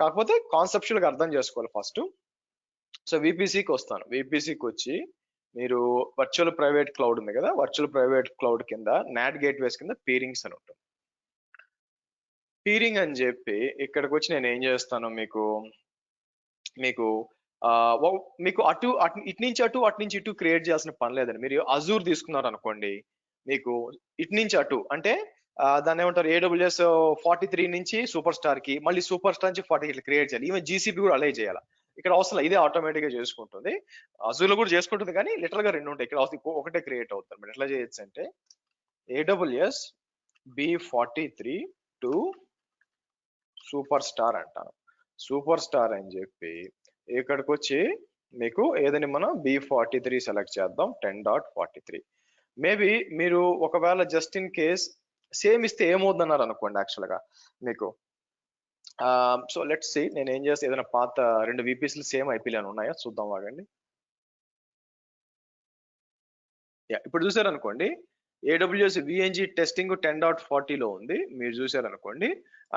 కాకపోతే కాన్సెప్చువల్ గా అర్థం చేసుకోవాలి ఫస్ట్. సో విపిసికి వస్తాను. విపిసికి వచ్చి మీరు వర్చువల్ ప్రైవేట్ క్లౌడ్ ఉంది కదా, వర్చువల్ ప్రైవేట్ క్లౌడ్ కింద నాట్ గేట్వేస్ కింద పీరింగ్స్ అని ఉంటుంది. పీరింగ్ అని చెప్పి ఇక్కడికి వచ్చి నేను ఏం చేస్తాను, మీకు ఇటు నుంచి ఇటు క్రియేట్ చేయాల్సిన పని లేదండి. మీరు అజూర్ తీసుకున్నారు అనుకోండి, మీకు ఇటు నుంచి అటు అంటే దాన్ని ఏమంటారు AWS 43 నుంచి సూపర్ స్టార్ కి, మళ్ళీ సూపర్ స్టార్ నుంచి 40 ఇట్లా క్రియేట్ చేయాలి. ఈవెన్ జీసీపీ కూడా అలై చేయాలి. ఇక్కడ అవసరం ఇదే ఆటోమేటిక్ గా చేసుకుంటుంది. అజూర్ లో కూడా చేసుకుంటుంది, కానీ లిటరల్ గా రెండు ఉంటాయి. ఇక్కడ ఒకటే క్రియేట్ అవుతుంది. మీరు ఎట్లా చేయొచ్చు అంటే AWS B43 to super star అంటాను. సూపర్ స్టార్ అని చెప్పి ఇక్కడికి వచ్చి మీకు ఏదని మనం B43 సెలెక్ట్ చేద్దాం 10.43. మేబీ మీరు ఒకవేళ జస్ట్ ఇన్ కేస్ సేమ్ ఇస్తే ఏమవుతుందన్నారు అనుకోండి యాక్చువల్ గా మీకు. సో లెట్స్ సి, నేను ఏం చేస్తే ఏదైనా పాత రెండు విపిసిలు సేమ్ ఐపీలు ఉన్నాయా చూద్దాం వాగండి. ఇప్పుడు చూసారనుకోండి AWS VNG టెస్టింగ్ 10.40లో ఉంది, మీరు చూసారనుకోండి.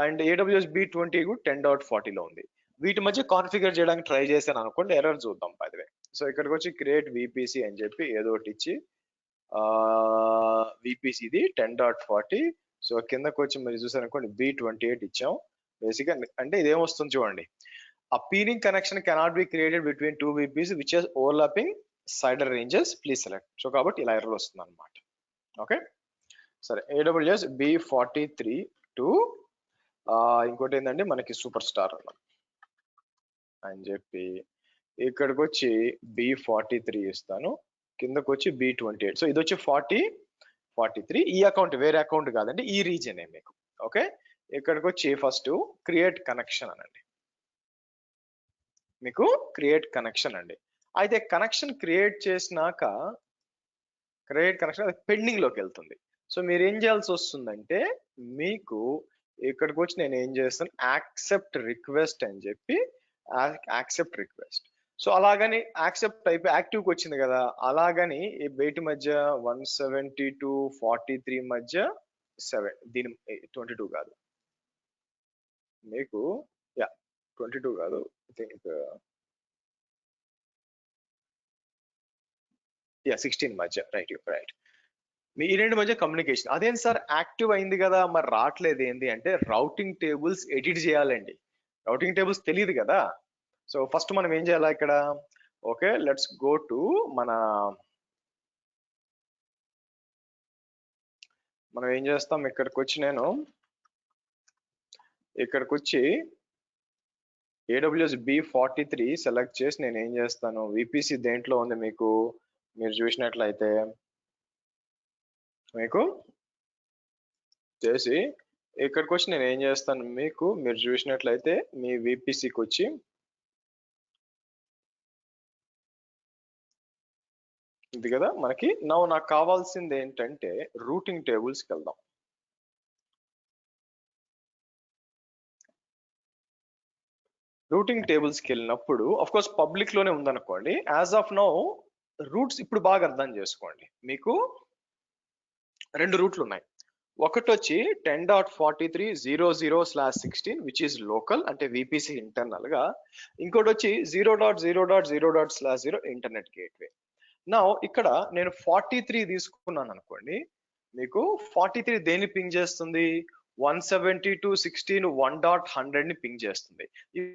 అండ్ AWS B20 కూడా 10.40లో ఉంది. వీటి మధ్య కాన్ఫిగర్ చేయడానికి ట్రై చేశాను అనుకోండి, ఎర్రర్ చూద్దాం బై ది వే. సో ఇక్కడికి వచ్చి క్రియేట్ విపిసి అని చెప్పి ఏదో ఒకటి ఇచ్చి విపిసి ఇది 10.40. సో కిందకి వచ్చి మీరు చూసారనుకోండి B28 ఇచ్చాం. బేసిక్గా అంటే ఇదేమొస్తుంది చూడండి, a peering connection cannot be created between two VPs which has overlapping CIDR ranges, please select. So కాబట్టి ఇలా ఎర్రర్ వస్తుంది అనమాట. ఓకే సరే, AWS B43 టు ఇంకోటి ఏంటంటే మనకి సూపర్ స్టార్ అని చెప్పి ఇక్కడికి వచ్చి B43 ఇస్తాను, కిందకి వచ్చి B28. సో ఇది వచ్చి 43. ఈ అకౌంట్ వేరే అకౌంట్ కాదండి, ఈ రీజన్ మీకు. ఓకే, ఇక్కడికి వచ్చి ఫస్ట్ క్రియేట్ కనెక్షన్ అనండి, మీకు క్రియేట్ కనెక్షన్ అండి. అయితే కనెక్షన్ క్రియేట్ చేసినాక అది పెండింగ్ లోకి వెళ్తుంది. సో మీరు ఏం చేయాల్సి వస్తుందంటే మీకు ఇక్కడికి వచ్చి నేను ఏం చేస్తాను యాక్సెప్ట్ రిక్వెస్ట్ అని చెప్పి యాక్సెప్ట్ రిక్వెస్ట్. సో అలాగని యాక్సెప్ట్ అయిపోయి యాక్టివ్కి వచ్చింది కదా, అలాగని ఈ వెయిట్ మధ్య 170 to 43 మధ్య 7, దీని 22 కాదు మీకు, యా 22 కాదు, ఐ థింక్ యా 16 మధ్య, రైట్ రైట్. మీ ఈ రెండు మధ్య కమ్యూనికేషన్. అదేం సార్ యాక్టివ్ అయింది కదా మరి రావట్లేదు ఏంది అంటే, రౌటింగ్ టేబుల్స్ ఎడిట్ చేయాలండి. రౌటింగ్ టేబుల్స్ తెలియదు కదా. సో ఫస్ట్ మనం ఏం చేయాలి ఇక్కడ, ఓకే లెట్స్ గో టు మనం ఏం చేస్తాం, ఇక్కడికి వచ్చి నేను ఇక్కడికి వచ్చి AWS B43 సెలెక్ట్ చేసి నేను ఏం చేస్తాను, VPC దేంట్లో ఉంది మీకు, మీరు చూసినట్లయితే మీకు చేసి ఇక్కడికి వచ్చి నేను ఏం చేస్తాను, మీకు మీరు చూసినట్లయితే మీ VPCకి వచ్చి ఇది కదా మనకి. నాకు కావాల్సింది ఏంటంటే రూటింగ్ టేబుల్స్కి వెళ్దాం. రూటింగ్ టేబుల్స్కి వెళ్ళినప్పుడు ఆఫ్ కోర్స్ పబ్లిక్ లోనే ఉందనుకోండి. యాజ్ ఆఫ్ నౌ రూట్స్ ఇప్పుడు బాగా అర్థం చేసుకోండి. మీకు రెండు రూట్లు ఉన్నాయి. ఒకటి వచ్చి 10.43.00/16 విచ్ ఈస్ లోకల్ అంటే VPC ఇంటర్నల్ గా, ఇంకోటి వచ్చి 0.0.0.0 ఇంటర్నెట్ గేట్వే. నా ఇక్కడ నేను 43 తీసుకున్నాను అనుకోండి, మీకు 43 దేన్ని పింగ్ చేస్తుంది, 172.16 1.100 ని పింగ్ చేస్తుంది.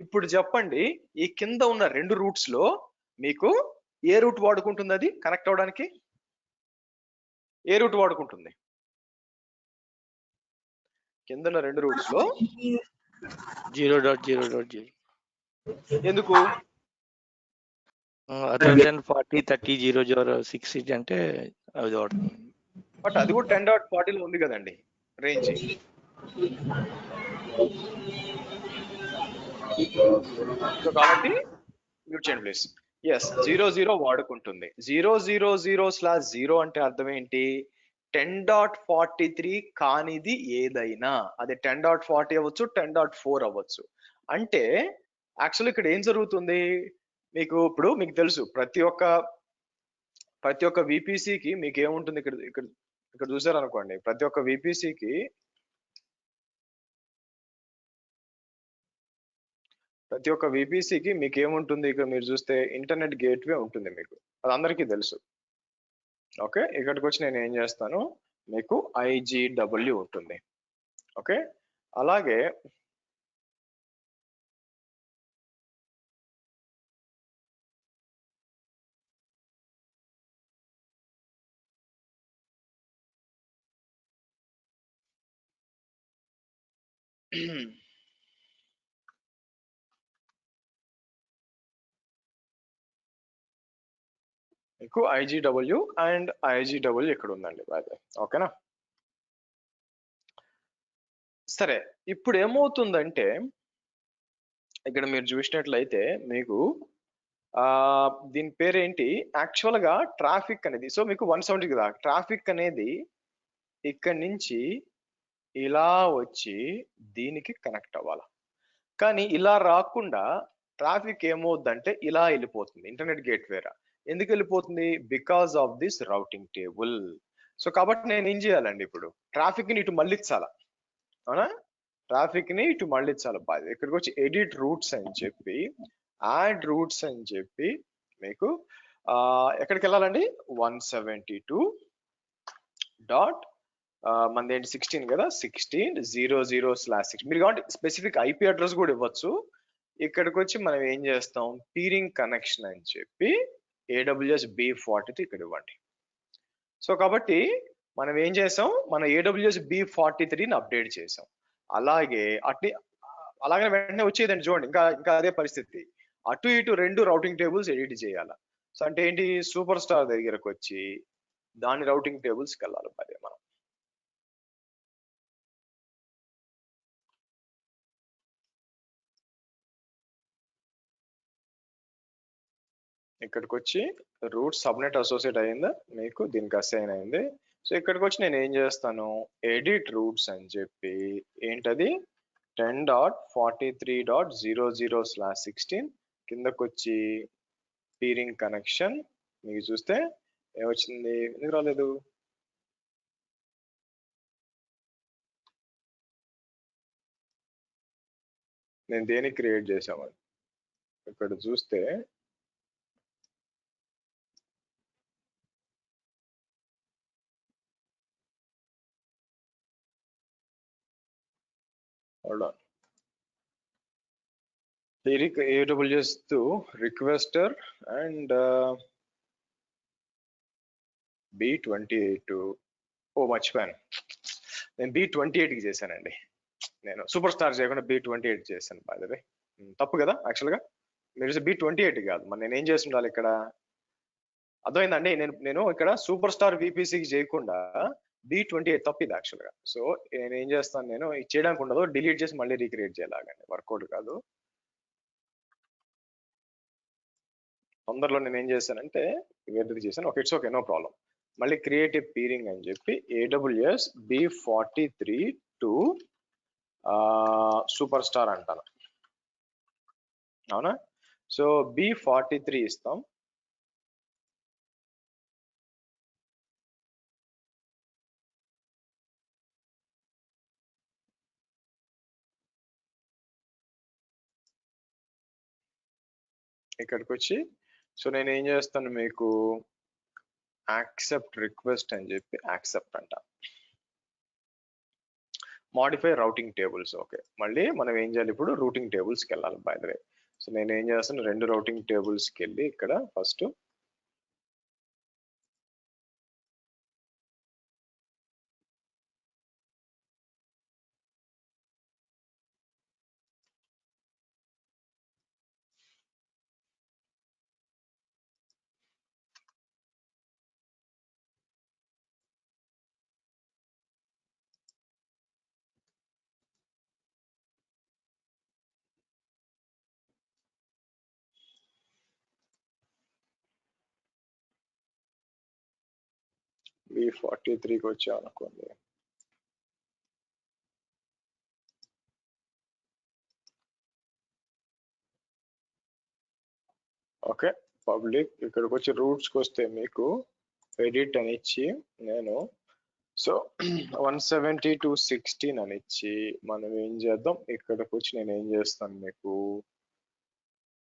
ఇప్పుడు చెప్పండి, ఈ కింద ఉన్న రెండు రూట్స్ లో మీకు ఏ రూట్ వాడుకుంటుంది, అది కనెక్ట్ అవడానికి ఏ రూట్ వాడుకుంటుంది? కింద ఉన్న రెండు రూట్స్ లో 0.0.0. ఎందుకు 40 30 అంటే అది వాడుతుంది. బట్ అది కూడా 10.40 లో ఉంది కదండి రేంజ్. సో కాబట్టి మ్యూట్ చేయండి ప్లీజ్. ఎస్ 00 వాడుకుంటుంది. 0.0.0/0 అంటే అర్థం ఏంటి, 10.43 కానిది ఏదైనా, అది 10.40 అవ్వచ్చు 10.4 అవ్వచ్చు. అంటే యాక్చువల్లీ ఇక్కడ ఏం జరుగుతుంది, మీకు ఇప్పుడు మీకు తెలుసు ప్రతి ఒక్క VPCకి మీకు ఏముంటుంది, ఇక్కడ ఇక్కడ ఇక్కడ చూసారనుకోండి, ప్రతి ఒక్క VPCకి మీకు ఏముంటుంది, ఇక్కడ మీరు చూస్తే ఇంటర్నెట్ గేట్వే ఉంటుంది మీకు, అది అందరికీ తెలుసు. ఓకే ఇక్కడికి వచ్చి నేను ఏం చేస్తాను, మీకు IGW ఉంటుంది. ఓకే అలాగే మీకు IGW అండ్ IGW ఇక్కడ ఉందండి. ఓకేనా సరే. ఇప్పుడు ఏమవుతుందంటే ఇక్కడ మీరు చూసినట్లయితే మీకు దీని పేరేంటి, యాక్చువల్ గా ట్రాఫిక్ అనేది, సో మీకు 170 కదా ట్రాఫిక్ అనేది ఇక్కడ నుంచి ఇలా వచ్చి దీనికి కనెక్ట్ అవ్వాలి. కానీ ఇలా రాకుండా ట్రాఫిక్ ఏమవుద్దంటే ఇలా వెళ్ళిపోతుంది ఇంటర్నెట్ గేట్వేరా. ఎందుకు వెళ్ళిపోతుంది, because of this routing table. So కాబట్టి నేను ఏం చేయాలండి, ఇప్పుడు ట్రాఫిక్ ని ఇటు మళ్ళించాలా, అవునా, ట్రాఫిక్ ని ఇటు మళ్ళించాలి. బాగా ఇక్కడికి వచ్చి ఎడిట్ రూట్స్ అని చెప్పి, యాడ్ రూట్స్ అని చెప్పి మీకు ఎక్కడికి వెళ్ళాలండి, 172 మనది ఏంటి 16 కదా, 16.00/6. మీరు కాబట్టి స్పెసిఫిక్ IP అడ్రస్ కూడా ఇవ్వచ్చు. ఇక్కడికి వచ్చి మనం ఏం చేస్తాం, పీరింగ్ కనెక్షన్ అని చెప్పి AWS B43 ఇక్కడ ఇవ్వండి. సో కాబట్టి మనం ఏం చేసాం, మన AWS B43ని అప్డేట్ చేసాం. అలాగే అలాగే వెంటనే వచ్చేదండి చూడండి, ఇంకా అదే పరిస్థితి, అటు ఇటు రెండు రౌటింగ్ టేబుల్స్ ఎడిట్ చేయాలి. సో అంటే ఏంటి, సూపర్ స్టార్ దగ్గరకు వచ్చి దాని రౌటింగ్ టేబుల్స్కి వెళ్ళాలి. అదే మనం ఇక్కడికి వచ్చి రూట్ సబ్నెట్ అసోసియేట్ అయిందా, మీకు దీనికి అసైన్ అయింది. సో ఇక్కడికి వచ్చి నేను ఏం చేస్తాను, ఎడిట్ రూట్స్ అని చెప్పి ఏంటది 10.43.00/16 కిందకు వచ్చి పీరింగ్ కనెక్షన్ మీకు చూస్తే ఏమొచ్చింది, ఎందుకు రాలేదు? నేను దేనికి క్రియేట్ చేసామని ఇక్కడ చూస్తే AWS to requester and B28 మర్చిపోయాను, నేను B28కి చేశానండి. నేను సూపర్ స్టార్ చేయకుండా B28 చేశాను. బై ద వే తప్పు కదా యాక్చువల్గా, మీరు B28 కాదు, మరి నేను ఏం చేసి ఉండాలి ఇక్కడ, అర్థమైందండి? నేను ఇక్కడ సూపర్ స్టార్ VPCకి చేయకుండా B28 తప్పిది యాక్చువల్గా. సో నేను ఏం చేస్తాను, నేను ఇది చేయడానికి ఉండదు, డిలీట్ చేసి మళ్ళీ రీక్రియేట్ చేయాలండి, వర్కౌట్ కాదు. తొందరలో నేను ఏం చేశానంటే వేరేది చేశాను. Okay, it's okay, no problem. మళ్ళీ క్రియేట్ ఏ పీరింగ్ అని చెప్పి AWS B43 to super star అంటాను, అవునా? సో B43 ఇస్తాం. ఇక్కడికి వచ్చి సో నేను ఏం చేస్తాను, మీకు యాక్సెప్ట్ రిక్వెస్ట్ అని చెప్పి యాక్సెప్ట్ అంట. Modify routing tables. ఓకే, మళ్ళీ మనం ఏం చేయాలి ఇప్పుడు, రూటింగ్ టేబుల్స్కి వెళ్ళాలి. బై ద వే సో నేను ఏం చేస్తాను, 2 రౌటింగ్ టేబుల్స్కి వెళ్ళి ఇక్కడ ఫస్ట్ B43కి వచ్చాం అనుకోండి. ఓకే, పబ్లిక్ ఇక్కడికి వచ్చి రూట్స్కి వస్తే మీకు ఎడిట్ అని ఇచ్చి నేను సో 172.16 అని ఇచ్చి మనం ఏం చేద్దాం, ఇక్కడికి వచ్చి నేను ఏం చేస్తాను, మీకు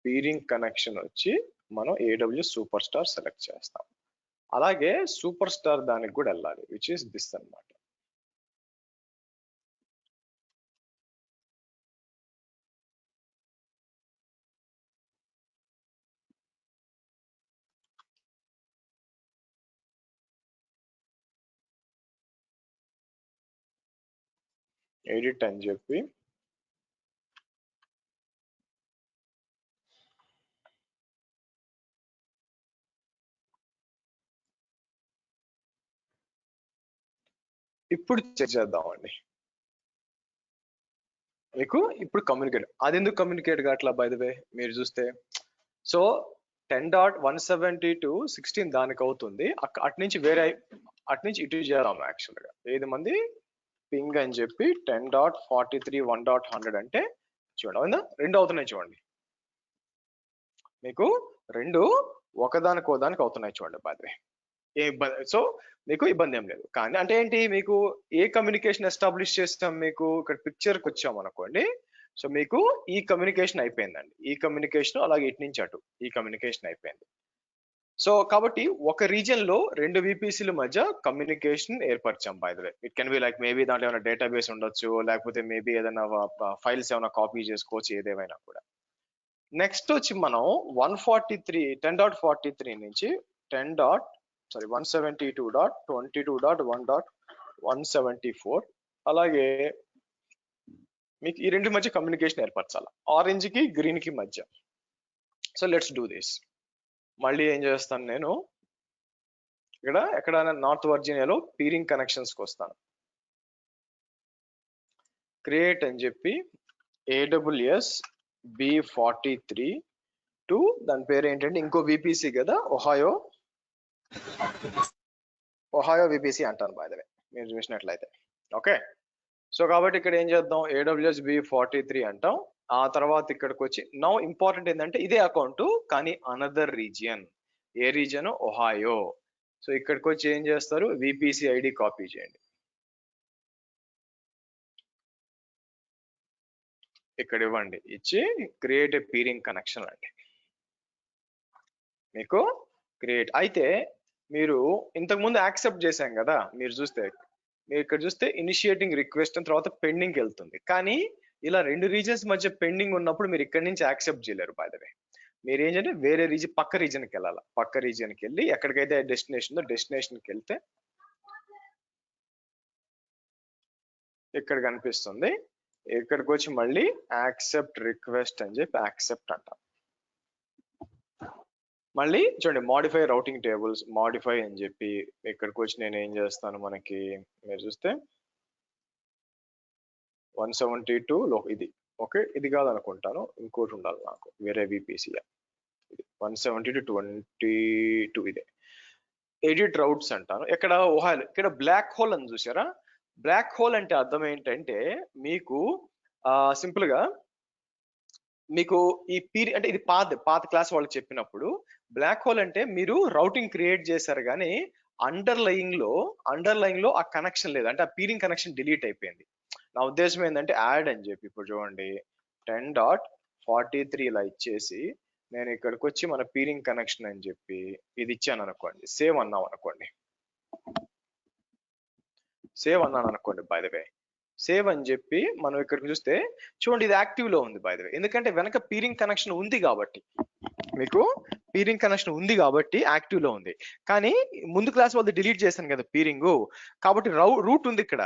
పీరింగ్ కనెక్షన్ వచ్చి మనం AWS సూపర్ స్టార్ సెలెక్ట్ చేస్తాం. అలాగే సూపర్ స్టార్ దానికి కూడా వెళ్ళాలి, విచ్ ఇస్ దిస్ అన్నమాట. ఎడిట్ అని చెప్పి ఇప్పుడు చెక్ చేద్దామండి. మీకు ఇప్పుడు కమ్యూనికేట్, అది ఎందుకు కమ్యూనికేట్ కావట్లా బై ద వే మీరు చూస్తే, సో 10.172.16 దానికి అవుతుంది, అటు నుంచి వేరే అటు నుంచి ఇటు చేద్దాం యాక్చువల్గా. 5 మంది పింగ్ అని చెప్పి 10.43 1.100 చూడండి, అవునా? 2 అవుతున్నాయి చూడండి, మీకు 2 ఒకదానికి అవుతున్నాయి చూడండి. బై ద వే ఏ ఇబ్బంది, సో మీకు ఇబ్బంది ఏం లేదు. కానీ అంటే ఏంటి, మీకు ఏ కమ్యూనికేషన్ ఎస్టాబ్లిష్ చేస్తాం, మీకు ఇక్కడ పిక్చర్కి వచ్చాం అనుకోండి, సో మీకు ఈ కమ్యూనికేషన్ అయిపోయిందండి, ఈ కమ్యూనికేషన్ అలాగే ఇటు నుంచి అటు ఈ కమ్యూనికేషన్ అయిపోయింది. సో కాబట్టి ఒక రీజియన్ లో 2 VPCల మధ్య కమ్యూనికేషన్ ఏర్పరిచాం. By the way it can be like maybe దాంట్లో ఏమైనా డేటాబేస్ ఉండొచ్చు, లేకపోతే మేబీ ఏదైనా ఫైల్స్ ఏమైనా కాపీ చేసుకోవచ్చు, ఏదేమైనా కూడా. నెక్స్ట్ వచ్చి మనం 10.43 నుంచి 172.22.1.174 అలాగే మీకు ఈ రెండు మధ్య కమ్యూనికేషన్ ఏర్పరచాలి, ఆరెంజ్ కి గ్రీన్ కి మధ్య. So let's do this. మళ్ళీ ఏం చేస్తాను, నేను ఇక్కడ ఎక్కడైనా నార్త్ వర్జీనియాలో పీరింగ్ కనెక్షన్స్ కి వస్తాను. క్రియేట్ అని చెప్పి AWS B43 టు దాని పేరు ఏంటంటే ఇంకో VPC కదా, ఒహాయో VPC అంటాను బై ద వే మీరు చూసినట్లయితే. ఓకే, సో కాబట్టి ఇక్కడ ఏం చేద్దాం, AWS B43 అంటాం. ఆ తర్వాత ఇక్కడికి వచ్చి నౌ ఇంపార్టెంట్ ఏంటంటే ఇదే అకౌంట్ కానీ అనదర్ రీజియన్. ఏ రీజియన్? ఒహాయో. సో ఇక్కడికి వచ్చి ఏం చేస్తారు? విపిసి ఐడి కాపీ చేయండి. ఇక్కడ ఇవ్వండి, ఇచ్చి క్రియేట్ ఏ పీరింగ్ కనెక్షన్ అండి. మీకు క్రియేట్ అయితే మీరు ఇంతకుముందు యాక్సెప్ట్ చేశాం కదా, మీరు చూస్తే మీరు ఇక్కడ చూస్తే ఇనిషియేటింగ్ రిక్వెస్ట్ అని తర్వాత పెండింగ్ వెళ్తుంది. కానీ ఇలా రెండు రీజన్స్ మధ్య పెండింగ్ ఉన్నప్పుడు మీరు ఇక్కడ నుంచి యాక్సెప్ట్ చేయలేరు. బై ద వే మీరు ఏంటంటే వేరే రీజన్, పక్క రీజన్కి వెళ్ళాలి. పక్క రీజన్కి వెళ్ళి ఎక్కడికైతే డెస్టినేషన్ ఉందో డెస్టినేషన్కి వెళ్తే ఇక్కడ కనిపిస్తుంది. ఇక్కడికి వచ్చి మళ్ళీ యాక్సెప్ట్ రిక్వెస్ట్ అని చెప్పి యాక్సెప్ట్ అంటాం. మళ్ళీ చూడండి మాడిఫై రౌటింగ్ టేబుల్స్, మాడిఫై అని చెప్పి ఇక్కడికి వచ్చి నేను ఏం చేస్తాను, మనకి మీరు చూస్తే 172లో ఇది ఓకే, ఇది కాదనుకుంటాను, ఇంకోటి ఉండాలి నాకు, వేరే విపిసి. ఇది 170-22 ఇదే ఎడిట్ రౌట్స్ అంటాను. ఇక్కడ ఓహాల్, ఇక్కడ బ్లాక్ హోల్ అని చూసారా? బ్లాక్ హోల్ అంటే అర్థం ఏంటంటే మీకు సింపుల్ గా మీకు ఈ పీరియడ్ అంటే ఇది పాత క్లాస్ వాళ్ళకి చెప్పినప్పుడు బ్లాక్ హోల్ అంటే మీరు రౌటింగ్ క్రియేట్ చేశారు కానీ అండర్లయింగ్ లో ఆ కనెక్షన్ లేదు, అంటే ఆ పీరింగ్ కనెక్షన్ డిలీట్ అయిపోయింది. నా ఉద్దేశం ఏంటంటే యాడ్ అని చెప్పి ఇప్పుడు చూడండి 10.43 ఇలా ఇచ్చేసి నేను ఇక్కడికి వచ్చి మన పీరింగ్ కనెక్షన్ అని చెప్పి ఇది ఇచ్చాను అనుకోండి, సేవ్ అన్నాం అనుకోండి, సేవ్ అన్నాను అనుకోండి. బై ద వే సేవ్ అని చెప్పి మనం ఇక్కడికి చూస్తే చూడండి ఇది యాక్టివ్ లో ఉంది. బై ద వే ఎందుకంటే వెనక పీరింగ్ కనెక్షన్ ఉంది కాబట్టి, మీకు పీరింగ్ కనెక్షన్ ఉంది కాబట్టి యాక్టివ్ లో ఉంది. కానీ ముందు క్లాస్ వాళ్ళు డిలీట్ చేశాను కదా పీరింగ్, కాబట్టి రూట్ ఉంది. ఇక్కడ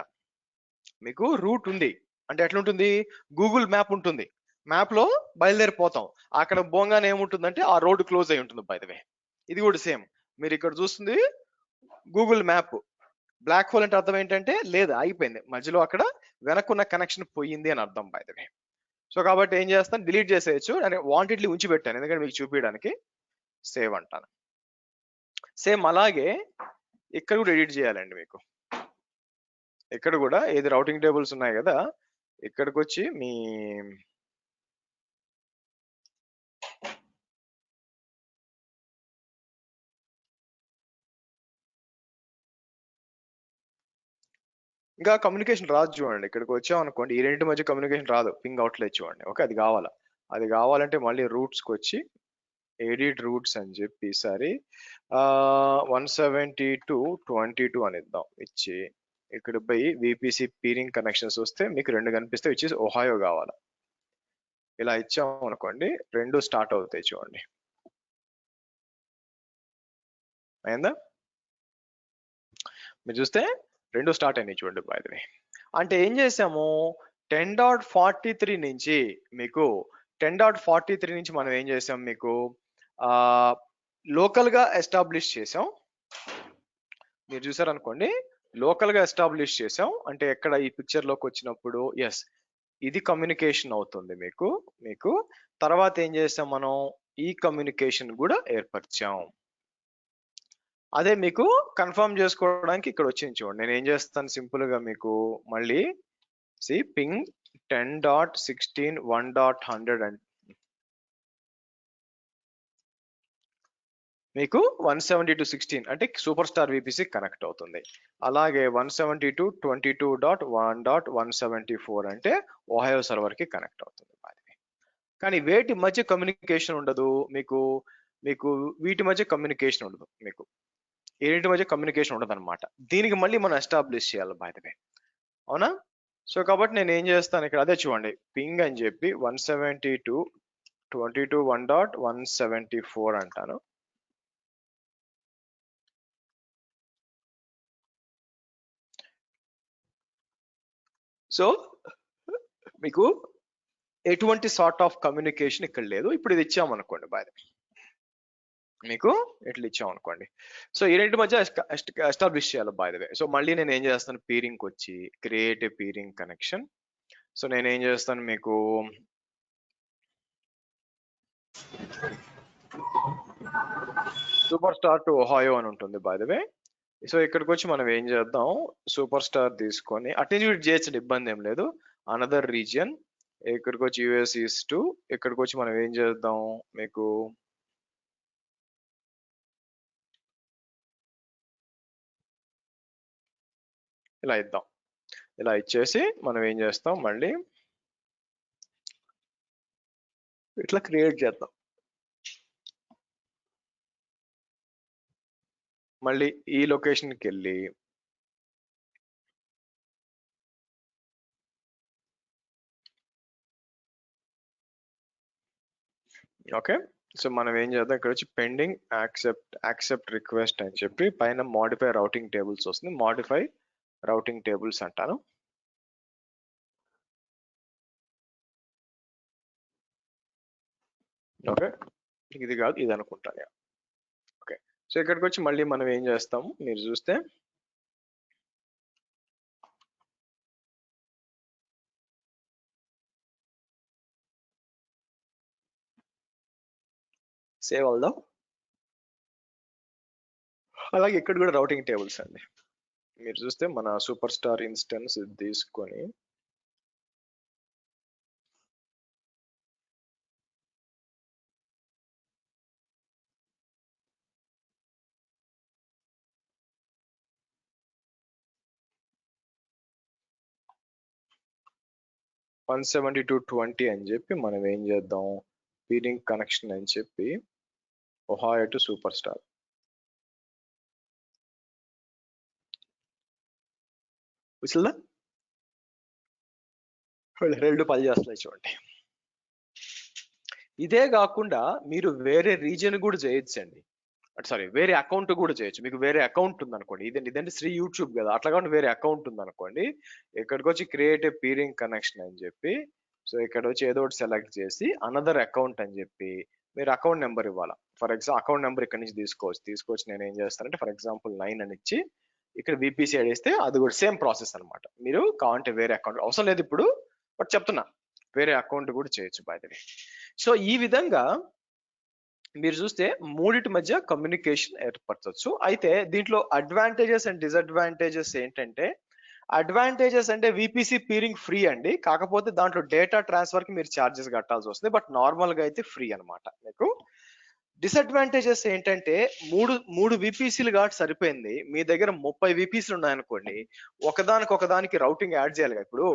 మీకు రూట్ ఉంది అంటే ఎట్లుంటుంది? గూగుల్ మ్యాప్ ఉంటుంది, మ్యాప్ లో బయలుదేరిపోతాం, అక్కడ బోంగానే ఏముంటుందంటే ఆ రోడ్ క్లోజ్ అయి ఉంటుంది. బై ద వే ఇది కూడా సేమ్, మీరు ఇక్కడ చూస్తుంది గూగుల్ మ్యాప్. బ్లాక్ హోల్ అంటే అర్థం ఏంటంటే లేదు, అయిపోయింది మధ్యలో, అక్కడ వెనక్కున్న కనెక్షన్ పోయింది అని అర్థం. బై ద వే సో కాబట్టి ఏం చేస్తాను, డిలీట్ చేసేయచ్చు. అంటే వాంటెడ్లీ ఉంచి పెట్టాను ఎందుకంటే మీకు చూపించడానికి. సేవ్ అంటాను. సేమ్ అలాగే ఇక్కడ కూడా ఎడిట్ చేయాలండి మీకు. ఇక్కడ కూడా ఏది రౌటింగ్ టేబుల్స్ ఉన్నాయి కదా, ఇక్కడికి వచ్చి మీ ఇంకా కమ్యూనికేషన్ రాదు చూడండి. ఇక్కడికి వచ్చాం అనుకోండి, ఈ రెండింటి మధ్య కమ్యూనికేషన్ రాదు, పింగ్ అవుట్లేదు చూడండి. ఓకే, అది కావాలా? అది కావాలంటే మళ్ళీ రూట్స్కి వచ్చి ఎడిట్ రూట్స్ అని చెప్పి ఈసారి 172.22 అని ఇద్దాం. ఇచ్చి ఇక్కడ పోయి విపిసి పీరింగ్ కనెక్షన్స్ వస్తే మీకు రెండు కనిపిస్తే వచ్చేసి ఒహాయో కావాలా. ఇలా ఇచ్చాము అనుకోండి, రెండు స్టార్ట్ అవుతాయి చూడండి. అయిందా? మీరు చూస్తే రెండు స్టార్ట్ అయినాయి చూడండి. బై ద వే అంటే ఏం చేసాము, 10.43 నుంచి మీకు 10.43 నుంచి మనం ఏం చేసాం, మీకు లోకల్ గా ఎస్టాబ్లిష్ చేసాం. మీరు చూసారనుకోండి, లోకల్ గా ఎస్టాబ్లిష్ చేసాం అంటే ఎక్కడ ఈ పిక్చర్ లోకి వచ్చినప్పుడు ఎస్ ఇది కమ్యూనికేషన్ అవుతుంది మీకు తర్వాత ఏం చేసాం, మనం ఈ కమ్యూనికేషన్ కూడా ఏర్పరిచాం. అదే మీకు కన్ఫర్మ్ చేసుకోవడానికి ఇక్కడ వచ్చింది చూడండి. నేను ఏం చేస్తాను, సింపుల్ గా మీకు మళ్ళీ పింగ్ 10.16 1.100 అండ్ మీకు 172.16 అంటే సూపర్ స్టార్ విపిసి కనెక్ట్ అవుతుంది. అలాగే 172.22.1.174 అంటే ఓహాయో సర్వర్ కి కనెక్ట్ అవుతుంది. కానీ వేటి మధ్య కమ్యూనికేషన్ ఉండదు మీకు వీటి మధ్య కమ్యూనికేషన్ ఉండదు, మీకు ఏడింటి మధ్య కమ్యూనికేషన్ ఉండదు అనమాట. దీనికి మళ్ళీ మనం ఎస్టాబ్లిష్ చేయాలి. బై ద వే అవునా? సో కాబట్టి నేను ఏం చేస్తాను, ఇక్కడ అదే చూడండి పింగ్ అని చెప్పి 172.22.1.174 అంటాను. సో మీకు ఎటువంటి సార్ట్ ఆఫ్ కమ్యూనికేషన్ ఇక్కడ లేదు. ఇప్పుడు ఇది ఇచ్చామనుకోండి, బై ద వే మీకు ఎట్లా ఇచ్చాం అనుకోండి. సో ఈ రెండు మధ్య ఎస్టాబ్లిష్ చేయాలి. బై ద వే సో మళ్ళీ నేను ఏం చేస్తాను, పీరింగ్ వచ్చి create a peering connection. So నేను ఏం చేస్తాను, మీకు సూపర్ స్టార్ టు ఒహాయో అని ఉంటుంది. బై ద వే సో ఇక్కడికి వచ్చి మనం ఏం చేద్దాం, సూపర్ స్టార్ తీసుకొని అటెన్యూట్ చేయొచ్చు, ఇబ్బంది ఏం లేదు. అనదర్ రీజియన్ ఇక్కడికి వచ్చి యుఎస్ ఈస్ట్, ఇక్కడికి వచ్చి మనం ఏం చేద్దాం, మీకు ఇలా ఇద్దాం. ఇలా ఇచ్చేసి మనం ఏం చేస్తాం, మళ్ళీ ఇట్లా క్రియేట్ చేద్దాం. మళ్ళీ ఈ లొకేషన్కి వెళ్ళి ఓకే. సో మనం ఏం చేద్దాం, ఇక్కడ వచ్చి పెండింగ్ యాక్సెప్ట్ రిక్వెస్ట్ అని చెప్పి పైన మోడిఫై రౌటింగ్ టేబుల్స్ వస్తుంది. మోడిఫై రౌటింగ్ టేబుల్స్ అంటాను. ఓకే, ఇది కాదు, ఇది అనుకుంటాను. ఓకే, సో ఇక్కడికి వచ్చి మళ్ళీ మనం ఏం చేస్తాము, మీరు చూస్తే సేవ్ అవుదాం. అలాగే ఇక్కడ కూడా రౌటింగ్ టేబుల్స్ అండి. మీరు చూస్తే మన సూపర్ స్టార్ ఇన్స్టెన్స్ ఇది తీసుకొని (172.20) అని చెప్పి మనం ఏం చేద్దాం, పీరింగ్ కనెక్షన్ అని చెప్పి ఒహాయో టు సూపర్ స్టార్. విసుల్దా 2 పని చేస్తున్నాయి చూడండి. ఇదే కాకుండా మీరు వేరే రీజియన్ కూడా చేయొచ్చండి. సారీ, వేరే అకౌంట్ కూడా చేయొచ్చు. మీకు వేరే అకౌంట్ ఉంది అనుకోండి, ఇదంటే శ్రీ యూట్యూబ్ కదా, అట్లా కాకుండా వేరే అకౌంట్ ఉంది అనుకోండి, ఇక్కడికి వచ్చి క్రియేట్ ఏ పీరింగ్ కనెక్షన్ అని చెప్పి, సో ఇక్కడ వచ్చి ఏదో ఒకటి సెలెక్ట్ చేసి అనదర్ అకౌంట్ అని చెప్పి మీరు అకౌంట్ నెంబర్ ఇవ్వాలి. ఫర్ ఎగ్జాంపుల్ అకౌంట్ నెంబర్ ఇక్కడ నుంచి తీసుకొచ్చి నేను ఏం చేస్తానంటే ఫర్ ఎగ్జాంపుల్ 9 అని ఇచ్చి ఇక్కడ VPC యాడ్ చేస్తే అది కూడా సేమ్ ప్రాసెస్ అనమాట. మీరు కావాలంటే వేరే అకౌంట్ అవసరం లేదు ఇప్పుడు, బట్ చెప్తున్నా వేరే అకౌంట్ కూడా చేయొచ్చు బై ది వే. సో ఈ విధంగా మీరు చూస్తే మూడిటి మధ్య కమ్యూనికేషన్ ఏర్పరచవచ్చు. అయితే దీంట్లో అడ్వాంటేజెస్ అండ్ డిసడ్వాంటేజెస్ ఏంటంటే, అడ్వాంటేజెస్ అంటే VPC పీరింగ్ ఫ్రీ అండి, కాకపోతే దాంట్లో డేటా ట్రాన్స్ఫర్ కి మీరు ఛార్జెస్ కట్టాల్సి వస్తుంది, బట్ నార్మల్ గా అయితే ఫ్రీ అనమాట మీకు. డిసడ్వాంటేజెస్ ఏంటంటే మూడు VPCలు కాబట్టి సరిపోయింది. మీ దగ్గర 30 VPCలు ఉన్నాయనుకోండి, ఒకదానికి రౌటింగ్ యాడ్ చేయాలి. ఇప్పుడు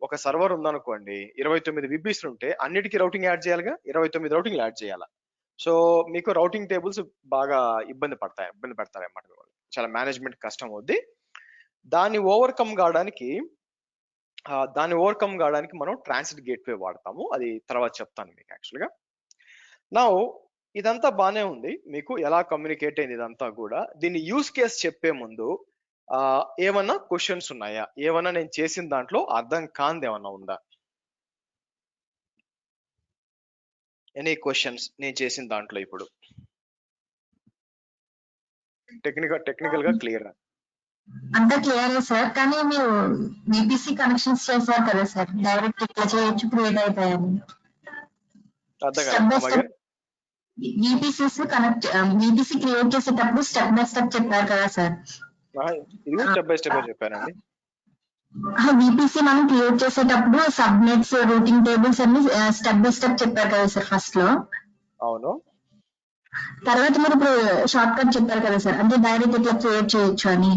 ఒక సర్వర్ ఉందనుకోండి, 29 VPCలు ఉంటే అన్నిటికీ రౌటింగ్ యాడ్ చేయాలిగా, 29 రౌటింగ్లు యాడ్ చేయాలి. సో మీకు రౌటింగ్ టేబుల్స్ బాగా ఇబ్బంది పడతారన్నమాట. చాలా మేనేజ్మెంట్ కష్టం అవుద్ది. దాన్ని ఓవర్కమ్ కావడానికి మనం ట్రాన్సిట్ గేట్వే వాడతాము. అది తర్వాత చెప్తాను మీకు యాక్చువల్గా. నౌ ఇదంతా బానే ఉంది, మీకు ఎలా కమ్యూనికేట్ అయింది ఇదంతా కూడా. దీన్ని యూస్ కేస్ చెప్పే ముందు ఏమన్నా క్వశ్చన్స్ ఉన్నాయా, ఏమన్నా నేను చేసిన దాంట్లో అర్థం కాంది ఏమన్నా ఉందా? ఎనీ క్వశ్చన్స్ నేను చేసిన దాంట్లో? ఇప్పుడు టెక్నికల్ గా క్లియర్ అంతా క్లియర్ సార్, కానీ మీరు VPC కనెక్షన్స్ చేశారు కదా సార్, డైరెక్ట్ ఇట్లా చేయొచ్చు క్రియేట్ అయిపోయాము. VPC క్రియేట్ చేసేటప్పుడు స్టెప్ బై స్టెప్ చెప్పారు కదా సార్. ఇది స్టెప్ బై స్టెప్ చెప్పానండి. VPC మనం క్రియేట్ చేసేటప్పుడు సబ్నెట్స్, రూటింగ్ టేబుల్స్ అన్ని స్టెప్ బై స్టెప్ చెప్పారు కదా సార్ ఫస్ట్ లో. అవును. తర్వాత మీరు ఇప్పుడు షార్ట్ కట్ చెప్పారు కదా సార్, అంటే డైరెక్ట్ ఇట్లా క్రియేట్ చేయొచ్చు అని.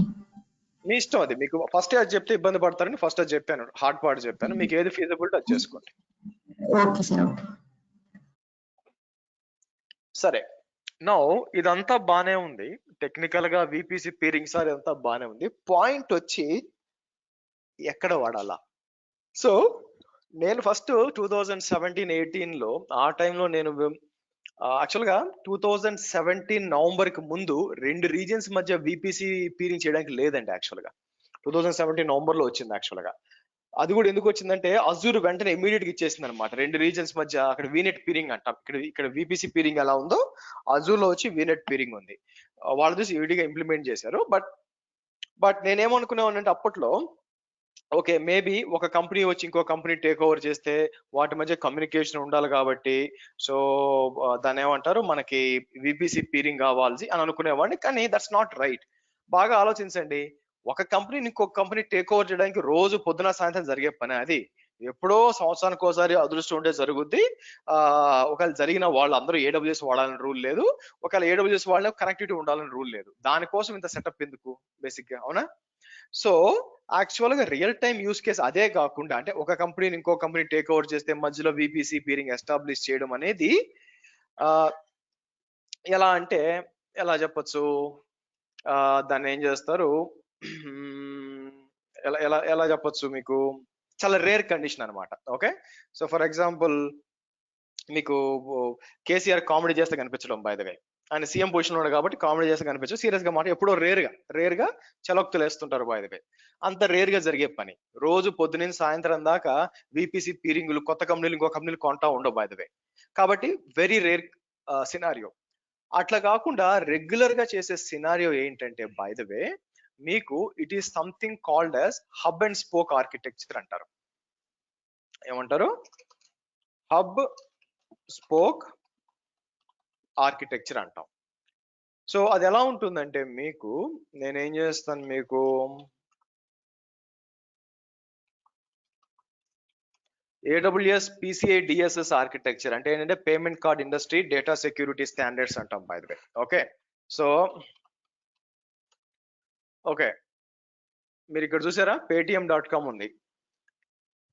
మీ ఇష్టం అది. మీకు ఫస్ట్ అది చెప్తే ఇబ్బంది పడతారని ఫస్ట్ అది చెప్పాను, హార్డ్ పార్ట్ చెప్పాను. మీకు ఏది ఫీజిబుల్ అది చేసుకోండి. Okay sir, okay. సరే, నౌ ఇదంతా బానే ఉంది, టెక్నికల్ గా VPC పీరింగ్ సార్ ఇదంతా బానే ఉంది. పాయింట్ వచ్చి ఎక్కడ వాడాలా? సో నేను ఫస్ట్ 2017-18 లో ఆ టైంలో నేను యాక్చువల్గా 2017 నవంబర్ కి ముందు 2 రీజియన్స్ మధ్య VPC పీరింగ్ చేయడానికి లేదండి. యాక్చువల్గా 2017 నవంబర్ లో వచ్చింది. యాక్చువల్గా అది కూడా ఎందుకు వచ్చిందంటే అజూర్ వెంటనే ఇమీడియట్ గా ఇచ్చేసింది అనమాట. 2 రీజన్స్ మధ్య అక్కడ వీనెట్ పీరింగ్ అంటాం, ఇక్కడ VPC పీరింగ్ ఎలా ఉందో అజూర్ లో వచ్చి వీనెట్ పీరింగ్ ఉంది. వాళ్ళు చూసి విడిగా ఇంప్లిమెంట్ చేశారు. బట్ నేనేమనుకునేవాడినంటే అప్పట్లో, ఓకే మేబీ ఒక కంపెనీ వచ్చి ఇంకో కంపెనీ టేక్ ఓవర్ చేస్తే వాటి మధ్య కమ్యూనికేషన్ ఉండాలి కాబట్టి, సో దాన్ని ఏమంటారు, మనకి VPC పీరింగ్ కావాల్సి అని అనుకునేవాడిని. కానీ దట్స్ నాట్ రైట్. బాగా ఆలోచించండి, ఒక కంపెనీని ఇంకొక కంపెనీ టేక్ ఓవర్ చేయడానికి రోజు పొద్దున సాయంత్రం జరిగే పని అది. ఎప్పుడో సంవత్సరానికి ఒకసారి అదృష్టం ఉంటే జరుగుద్ది. ఒకవేళ జరిగిన వాళ్ళు అందరూ AWS వాడాలని రూల్ లేదు. ఒకవేళ AWS వాళ్ళ కనెక్టివిటీ ఉండాలని రూల్ లేదు. దానికోసం ఇంత సెటప్ ఎందుకు బేసిక్ గా, అవునా? సో యాక్చువల్ గా రియల్ టైమ్ యూస్ కేస్ అదే కాకుండా, అంటే ఒక కంపెనీని ఇంకో కంపెనీ టేక్ ఓవర్ చేస్తే మధ్యలో VPC పీరింగ్ ఎస్టాబ్లిష్ చేయడం అనేది ఎలా అంటే, ఎలా చెప్పొచ్చు, దాన్ని ఏం చేస్తారు, ఎలా ఎలా ఎలా చెప్పొచ్చు మీకు, చాలా రేర్ కండిషన్ అనమాట. ఓకే, సో ఫర్ ఎగ్జాంపుల్ మీకు కేసీఆర్ కామెడీ చేస్తే కనిపించడం, బై ద వే ఆయన సీఎం పొజిషన్ ఉన్నాడు కాబట్టి కామెడీ చేస్తే కనిపించదు, సీరియస్ గా మాట ఎప్పుడో రేర్ గా చలోక్తులు వేస్తుంటారు, బై ద వే. అంత రేర్ గా జరిగే పని. రోజు పొద్దున సాయంత్రం దాకా VPC పీరింగ్లు కొత్త కంపెనీలు ఇంకో కంపెనీలు కొంటా ఉండవు, బై ద వే. కాబట్టి వెరీ రేర్ సినారియో. అట్లా కాకుండా రెగ్యులర్ గా చేసే సినారియో ఏంటంటే, బై ద వే, మీకు it is something called as hub and spoke architecture అంటారు. ఏమంటారు? హబ్ స్పోక్ ఆర్కిటెక్చర్ అంటాం. సో అది ఎలా ఉంటుందంటే, మీకు నేనేం చేస్తాను, మీకు AWS PCI DSS ఆర్కిటెక్చర్ అంటే ఏంటంటే payment card industry data security standards అంటాం, by the way. Okay, so okay, మీరు ఇక్కడ చూసారా paytm.com ఉంది.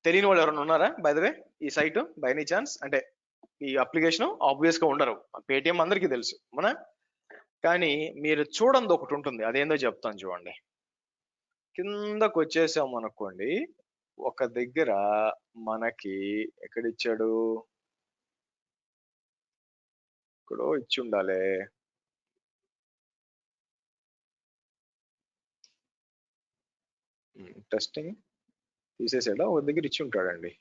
తెలియని వాళ్ళు ఎవరైనా ఉన్నారా బై ద వే ఈ సైట్ బై ఎనీ ఛాన్స్? అంటే ఈ అప్లికేషన్ ఆబ్వియస్ గా ఉండరు, పేటిఎం అందరికీ తెలుసు మన. కానీ మీరు చూడండి ఒకటి ఉంటుంది, అదేందో చెప్తాను చూడండి. కిందకు వచ్చేసాం అనుకోండి, ఒక దగ్గర మనకి ఎక్కడిచ్చాడు, ఇక్కడో ఇచ్చి ఉండాలి. టెస్టింగ్ తీసేసాడా, ఒక దగ్గర ఇచ్చి ఉంటాడండి.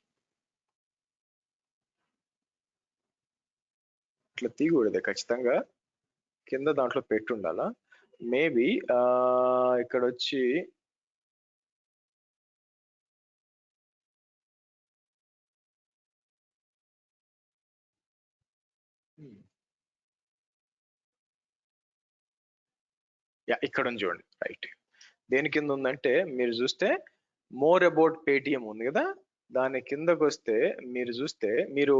ఇట్లా తీయకూడదే, ఖచ్చితంగా కింద దాంట్లో పెట్టి ఉండాలా. మేబీ ఇక్కడ వచ్చి ఇక్కడ ఉంది చూడండి, రైట్. దేని కింద ఉందంటే, మీరు చూస్తే మోర్ అబౌట్ పేటిఎం ఉంది కదా, దాని కిందకు వస్తే మీరు చూస్తే, మీరు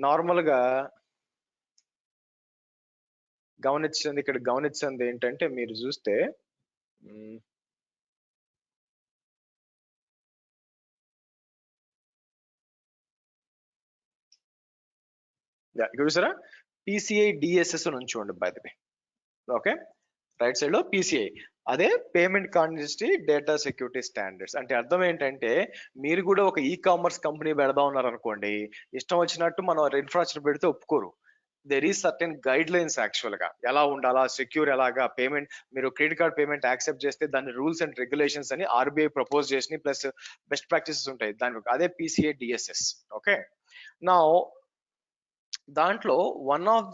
నార్మల్ గా గమనించింది, ఇక్కడ గమనించింది ఏంటంటే, మీరు చూస్తే ఇక్కడ చూసారా PCI DSS అని ఉంచుకోండి, by the way. Okay, right side లో PCI, అదే payment card industry data security standards. అంటే అర్థం ఏంటంటే, మీరు కూడా ఒక కామర్స్ కంపెనీ పెడదాం ఉన్నారు అనుకోండి, ఇష్టం వచ్చినట్టు మనం ఇన్ఫ్రాస్ట్రక్చర్ పెడితే ఒప్పుకోరు. There is certain guide lines actual గా, ఎలా ఉండాలా, సెక్యూర్ ఎలాగా, పేమెంట్ మీరు క్రెడిట్ కార్డ్ పేమెంట్ యాక్సెప్ట్ చేస్తే దాని రూల్స్ అండ్ రెగ్యులేషన్స్ అని RBI ప్రపోజ్ చేసి ప్లస్ బెస్ట్ ప్రాక్టీసెస్ ఉంటాయి దాని, అదే PCI DSS. ఓకే, నా దాంట్లో వన్ ఆఫ్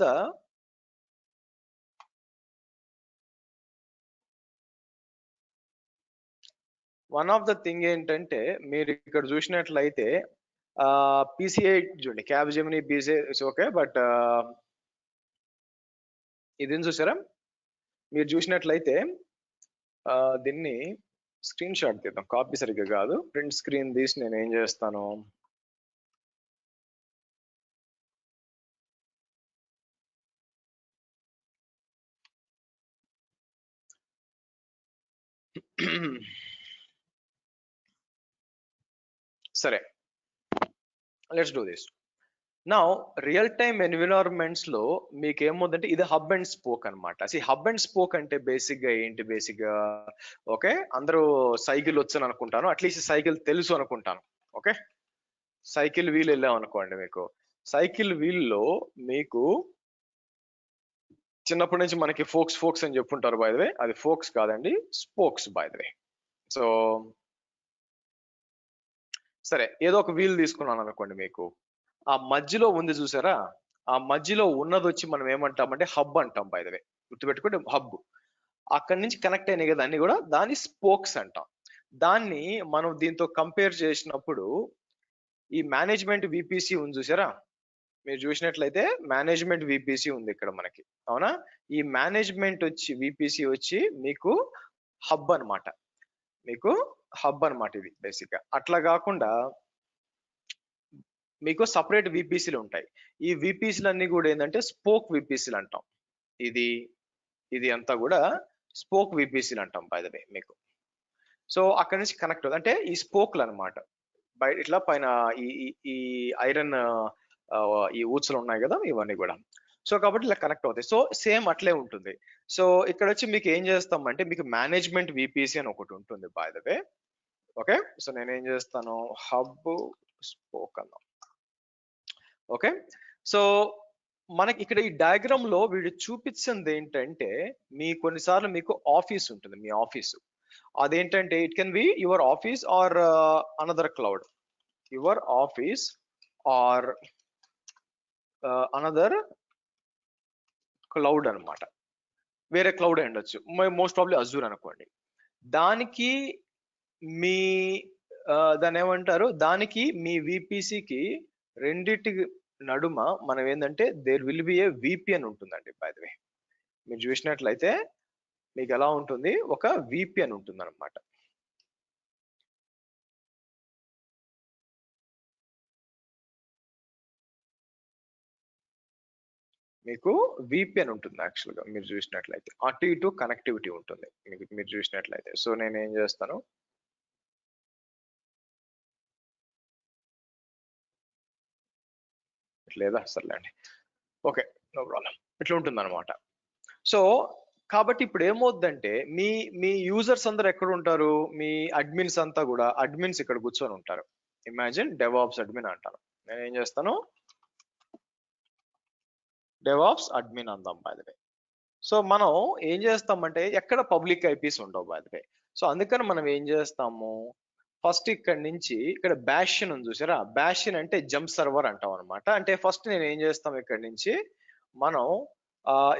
ద థింగ్ ఏంటంటే, మీరు ఇక్కడ చూసినట్లయితే PCI చూడండి, క్యాబ్జెమిని BCI ఓకే, బట్ ఇదేం చూసారా, మీరు చూసినట్లయితే దీన్ని స్క్రీన్ షాట్ తీద్దాం, కాపీ సరిగ్గా కాదు, ప్రింట్ స్క్రీన్ తీసి నేను ఏం చేస్తాను, సరే, let's do this now. Real time environments లో మీకు ఏముందంటే, ఇది హబ్ అండ్ స్పోక్ అనమాట. హబ్ అండ్ స్పోక్ అంటే బేసిక్ గా ఏంటి, బేసిక్ గా ఓకే, అందరూ సైకిల్ వచ్చని అనుకుంటాను, అట్లీస్ట్ సైకిల్ తెలుసు అనుకుంటాను. ఓకే, సైకిల్ వీల్ వెళ్ళాం అనుకోండి, మీకు సైకిల్ వీల్ లో మీకు చిన్నప్పటి నుంచి మనకి ఫోక్స్ అని చెప్పుంటారు, బై ద వే. అది ఫోక్స్ కాదండి, spokes, by the way. So సరే, ఏదో ఒక వీల్ తీసుకున్నాను అనుకోండి, మీకు ఆ మధ్యలో ఉంది చూసారా, ఆ మధ్యలో ఉన్నది వచ్చి మనం ఏమంటామంటే హబ్ అంటాం, బై ద వే. గుర్తుపెట్టుకుంటే హబ్. అక్కడి నుంచి కనెక్ట్ అయినాయి కదా అన్ని కూడా, దాన్ని స్పోక్స్ అంటాం. దాన్ని మనం దీంతో కంపేర్ చేసినప్పుడు, ఈ మేనేజ్మెంట్ VPC ఉంది చూసారా, మీరు చూసినట్లయితే మేనేజ్మెంట్ VPC ఉంది ఇక్కడ మనకి, అవునా? ఈ మేనేజ్మెంట్ వచ్చి VPC వచ్చి మీకు హబ్ అనమాట, మీకు హబ్ అనమాట ఇది బేసిక్ గా. అట్లా కాకుండా మీకు సపరేట్ విపిసిలు ఉంటాయి. ఈ విపిసిలు అన్ని కూడా ఏంటంటే స్పోక్ విపిసిలు అంటాం. ఇది అంతా కూడా స్పోక్ విపిసిలు అంటాం బై ద వే మీకు. సో అక్కడ నుంచి కనెక్ట్ అవుతుంది, అంటే ఈ స్పోక్లు అనమాట. ఇట్లా పైన ఈ ఐరన్ ఈ ఊత్సలు ఉన్నాయి కదా ఇవన్నీ కూడా. సో కాబట్టి ఇలా కనెక్ట్ అవుతాయి. సో సేమ్ అట్లే ఉంటుంది. సో ఇక్కడ వచ్చి మీకు ఏం చేస్తాం అంటే మీకు మేనేజ్మెంట్ విపిసి అని ఒకటి ఉంటుంది by the way. Okay, so నేను ఏం చేస్తాను, హబ్ స్పోక్ అన్నాం. ఓకే, సో మనకి ఇక్కడ ఈ డయాగ్రామ్ లో వీడు చూపించింది ఏంటంటే మీ కొన్నిసార్లు మీకు ఆఫీస్ ఉంటుంది, మీ ఆఫీసు అదేంటంటే it can be your office or another cloud, your office or another cloud అన్నమాట. వేరే క్లౌడ్ అయి ఉండొచ్చు, మోస్ట్ ప్రాబ్లీ అజూర్ అనుకోండి. దానికి మీ దాన్ని ఏమంటారు, దానికి మీ విపిసికి రెండిటి నడుమ మనం ఏంటంటే there will be a VP అని ఉంటుందండి బై ద వే. మీరు చూసినట్లయితే మీకు ఎలా ఉంటుంది, ఒక విపి అని ఉంటుంది అనమాట. మీకు విపి అని ఉంటుంది యాక్చువల్ గా. మీరు చూసినట్లయితే అటు ఇటు కనెక్టివిటీ ఉంటుంది మీకు, మీరు చూసినట్లయితే. సో నేను ఏం చేస్తాను, లేదా సర్లేండి, ఓకే నో ప్రాబ్లం, ఇట్లా ఉంటుంది అనమాట. సో కాబట్టి ఇప్పుడు ఏమవుద్దంటే మీ యూజర్స్ అందరు ఎక్కడ ఉంటారు, మీ అడ్మిన్స్ అంతా కూడా అడ్మిన్స్ ఇక్కడ కూర్చొని ఉంటారు. ఇమాజిన్ డెవాప్స్ అడ్మిన్ అంటాను. నేను ఏం చేస్తాను, డెవాప్స్ అడ్మిన్ అందాం బై ద వే. సో మనం ఏం చేస్తామంటే ఎక్కడ పబ్లిక్ ఐపీస్ ఉండవు బై ద వే. సో అందుకని మనం ఏం చేస్తాము, ఫస్ట్ ఇక్కడ నుంచి ఇక్కడ బ్యాషన్ ఉంది చూసారా, బ్యాషన్ అంటే జంప్ సర్వర్ అంటాం అనమాట. అంటే ఫస్ట్ నేను ఏం చేస్తాం, ఇక్కడ నుంచి మనం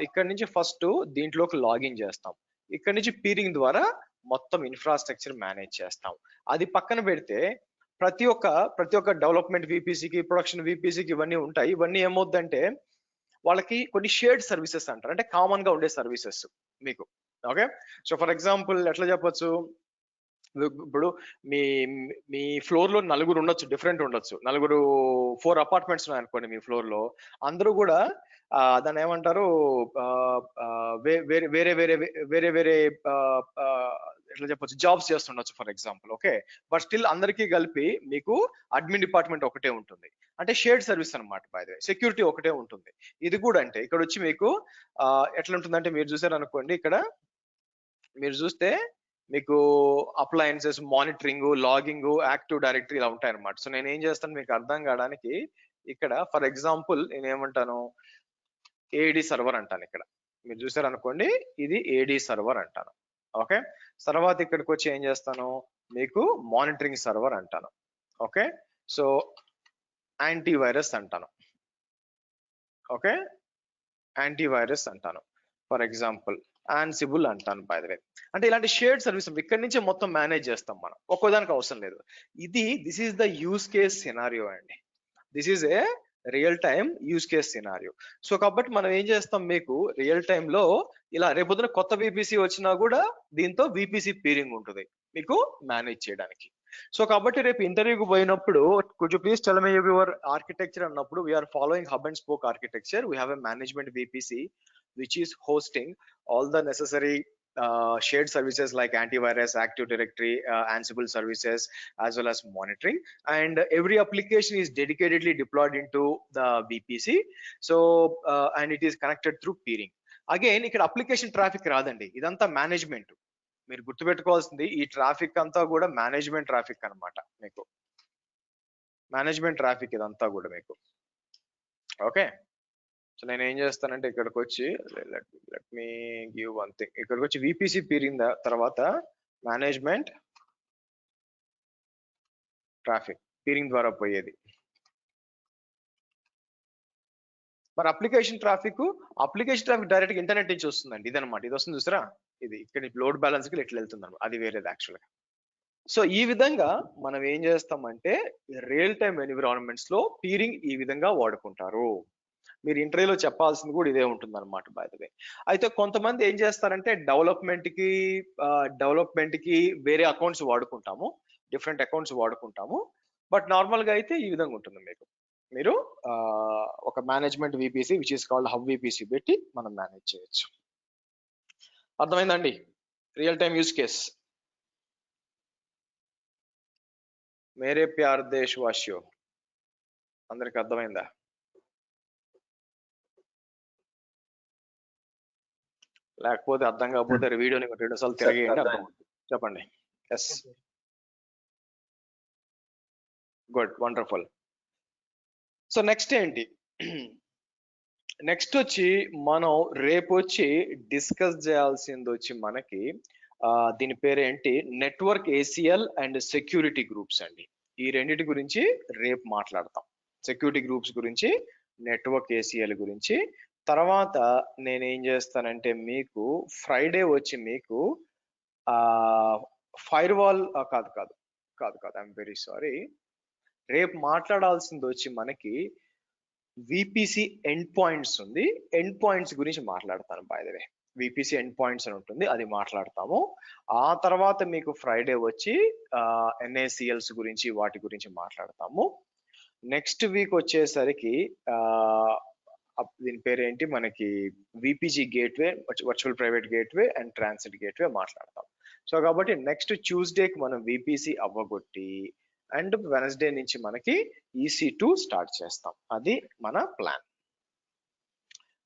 ఇక్కడ నుంచి ఫస్ట్ దీంట్లోకి లాగిన్ చేస్తాం. ఇక్కడ నుంచి పీరింగ్ ద్వారా మొత్తం ఇన్ఫ్రాస్ట్రక్చర్ మేనేజ్ చేస్తాం. అది పక్కన పెడితే ప్రతి ఒక్క డెవలప్మెంట్ విపిసికి, ప్రొడక్షన్ విపిసికి ఇవన్నీ ఉంటాయి. ఇవన్నీ ఏమవుద్దంటే వాళ్ళకి కొన్ని షేర్డ్ సర్వీసెస్ అంటారు, అంటే కామన్ గా ఉండే సర్వీసెస్ మీకు. ఓకే, సో ఫర్ ఎగ్జాంపుల్ ఎట్లా చెప్పొచ్చు, ఇప్పుడు మీ ఫ్లోర్ లో నలుగురు ఉండొచ్చు, డిఫరెంట్ ఉండొచ్చు. 4 అపార్ట్మెంట్స్ ఉన్నాయి అనుకోండి మీ ఫ్లోర్ లో. అందరూ కూడా దాన్ని ఏమంటారు, వేరే వేరే వేరే వేరే వేరే ఎట్లా చెప్పొచ్చు, జాబ్స్ చేస్తుండొచ్చు for example. Okay, but still అందరికీ కలిపి మీకు అడ్మిన్ డిపార్ట్మెంట్ ఒకటే ఉంటుంది, అంటే షేర్డ్ సర్వీస్ అనమాట. బై ద వే సెక్యూరిటీ ఒకటే ఉంటుంది. ఇది కూడా అంటే ఇక్కడ వచ్చి మీకు ఎట్లా ఉంటుందంటే, మీరు చూసారు అనుకోండి, ఇక్కడ మీరు చూస్తే మీకు appliances, monitoring, logging, active directory ఇలా ఉంటాయి అనమాట. సో నేను ఏం చేస్తాను మీకు అర్థం కావడానికి, ఇక్కడ ఫర్ ఎగ్జాంపుల్ నేను ఏమంటాను, ఏడి సర్వర్ అంటాను. ఇక్కడ మీరు చూసారు అనుకోండి, ఇది ఏడి సర్వర్ అంటాను. ఓకే, తర్వాత ఇక్కడికి వచ్చి ఏం చేస్తాను, మీకు మానిటరింగ్ సర్వర్ అంటాను. ఓకే, సో యాంటీవైరస్ అంటాను. ఓకే, యాంటీవైరస్ అంటాను ఫర్ ఎగ్జాంపుల్, ఆన్సిబుల్ అంటాను బై ద వే. అంటే ఇలాంటి షేర్డ్ సర్వీస్ ఇక్కడి నుంచే మొత్తం మేనేజ్ చేస్తాం మనం, ఒక్కోదానికి అవసరం లేదు. This is the use case scenario అండి. This is a real time use case scenario. So కాబట్టి మనం ఏం చేస్తాం, మీకు రియల్ టైమ్ లో ఇలా రేపొద్దున కొత్త విపిసి వచ్చినా కూడా దీంతో విపిసి పీరింగ్ ఉంటుంది మీకు మేనేజ్ చేయడానికి. సో కాబట్టి రేపు ఇంటర్వ్యూకి పోయినప్పుడు could you please tell me your architecture అన్నప్పుడు, we are following hub and spoke architecture. We have a management VPC which is hosting all the necessary shared services like antivirus, active directory, Ansible services, as well as monitoring, and every application is dedicatedly deployed into the VPC. So and it is connected through peering. Again ఇక్కడ అప్లికేషన్ ట్రాఫిక్ రాదండి, ఇదంతా మేనేజ్మెంట్. మీరు గుర్తుపెట్టుకోవాల్సింది ఈ ట్రాఫిక్ అంతా కూడా మేనేజ్మెంట్ ట్రాఫిక్ అన్నమాట. మీకు మేనేజ్మెంట్ ట్రాఫిక్ ఇదంతా కూడా మీకు. ఓకే, సో నేను ఏం చేస్తానంటే ఇక్కడికి వచ్చి let me give one thing, ఇక్కడికి వచ్చి విపిసి పీరింగ్ తర్వాత మేనేజ్మెంట్ ట్రాఫిక్ పీరింగ్ ద్వారా పోయేది. మరి అప్లికేషన్ ట్రాఫిక్ డైరెక్ట్ గా ఇంటర్నెట్ నుంచి వస్తుందండి. ఇదనమాట, ఇది వస్తుంది చూసారా, ఇది ఇక్కడ లోడ్ బ్యాలెన్స్ కి ఇట్లా వెళ్తుంది అనమాట, అది వేరేది యాక్చువల్ గా. సో ఈ విధంగా మనం ఏం చేస్తామంటే రియల్ టైమ్ ఎన్విరాన్మెంట్స్ లో పీరింగ్ ఈ విధంగా వాడుకుంటారు. మీరు ఇంటర్వ్యూలో చెప్పాల్సింది కూడా ఇదే ఉంటుంది అనమాట బై ద వే. అయితే కొంతమంది ఏం చేస్తారంటే డెవలప్మెంట్ కి వేరే అకౌంట్స్ వాడుకుంటాము, డిఫరెంట్ అకౌంట్స్ వాడుకుంటాము. బట్ నార్మల్ గా అయితే ఈ విధంగా ఉంటుంది మీకు. మీరు ఒక management VPC which is called hub VPC పెట్టి మనం మేనేజ్ చేయొచ్చు. అర్థమైందండి? Real time use case. మేరే ప్యార్ దేశ్ వాసియో, అందరికి అర్థమైందా? లేకపోతే అర్థం కాకపోతే వీడియోని 2 సార్లు తిరగేయండి, అర్థం అవుతుంది. చెప్పండి. Yes, good, wonderful. So next ఏంటి? నెక్స్ట్ వచ్చి మనం రేపు వచ్చి డిస్కస్ చేయాల్సింది వచ్చి మనకి దీని పేరేంటి, network ACL and security groups అండి. ఈ రెండింటి గురించి రేపు మాట్లాడతాం. సెక్యూరిటీ గ్రూప్స్ గురించి, నెట్వర్క్ ఏసీఎల్ గురించి. తర్వాత నేను ఏం చేస్తానంటే మీకు ఫ్రైడే వచ్చి మీకు ఫైర్ వాల్ కాదు ఐఎమ్ వెరీ సారీ, రేపు మాట్లాడాల్సింది వచ్చి మనకి విపిసి ఎండ్ పాయింట్స్ ఉంది. ఎండ్ పాయింట్స్ గురించి మాట్లాడతాను. By the way VPC end points అని ఉంటుంది, అది మాట్లాడతాము. ఆ తర్వాత మీకు ఫ్రైడే వచ్చి ఎన్ఏసిఎల్స్ గురించి, వాటి గురించి మాట్లాడతాము. నెక్స్ట్ వీక్ వచ్చేసరికి దీని పేరేంటి మనకి VPG gateway, virtual private gateway and transit gateway మాట్లాడతాం. సో కాబట్టి నెక్స్ట్ ట్యూస్డేకి మనం విపిసి అవ్వగొట్టి అండ్ వెనస్డే నుంచి మనకి EC2 స్టార్ట్ చేస్తాం. అది మన ప్లాన్.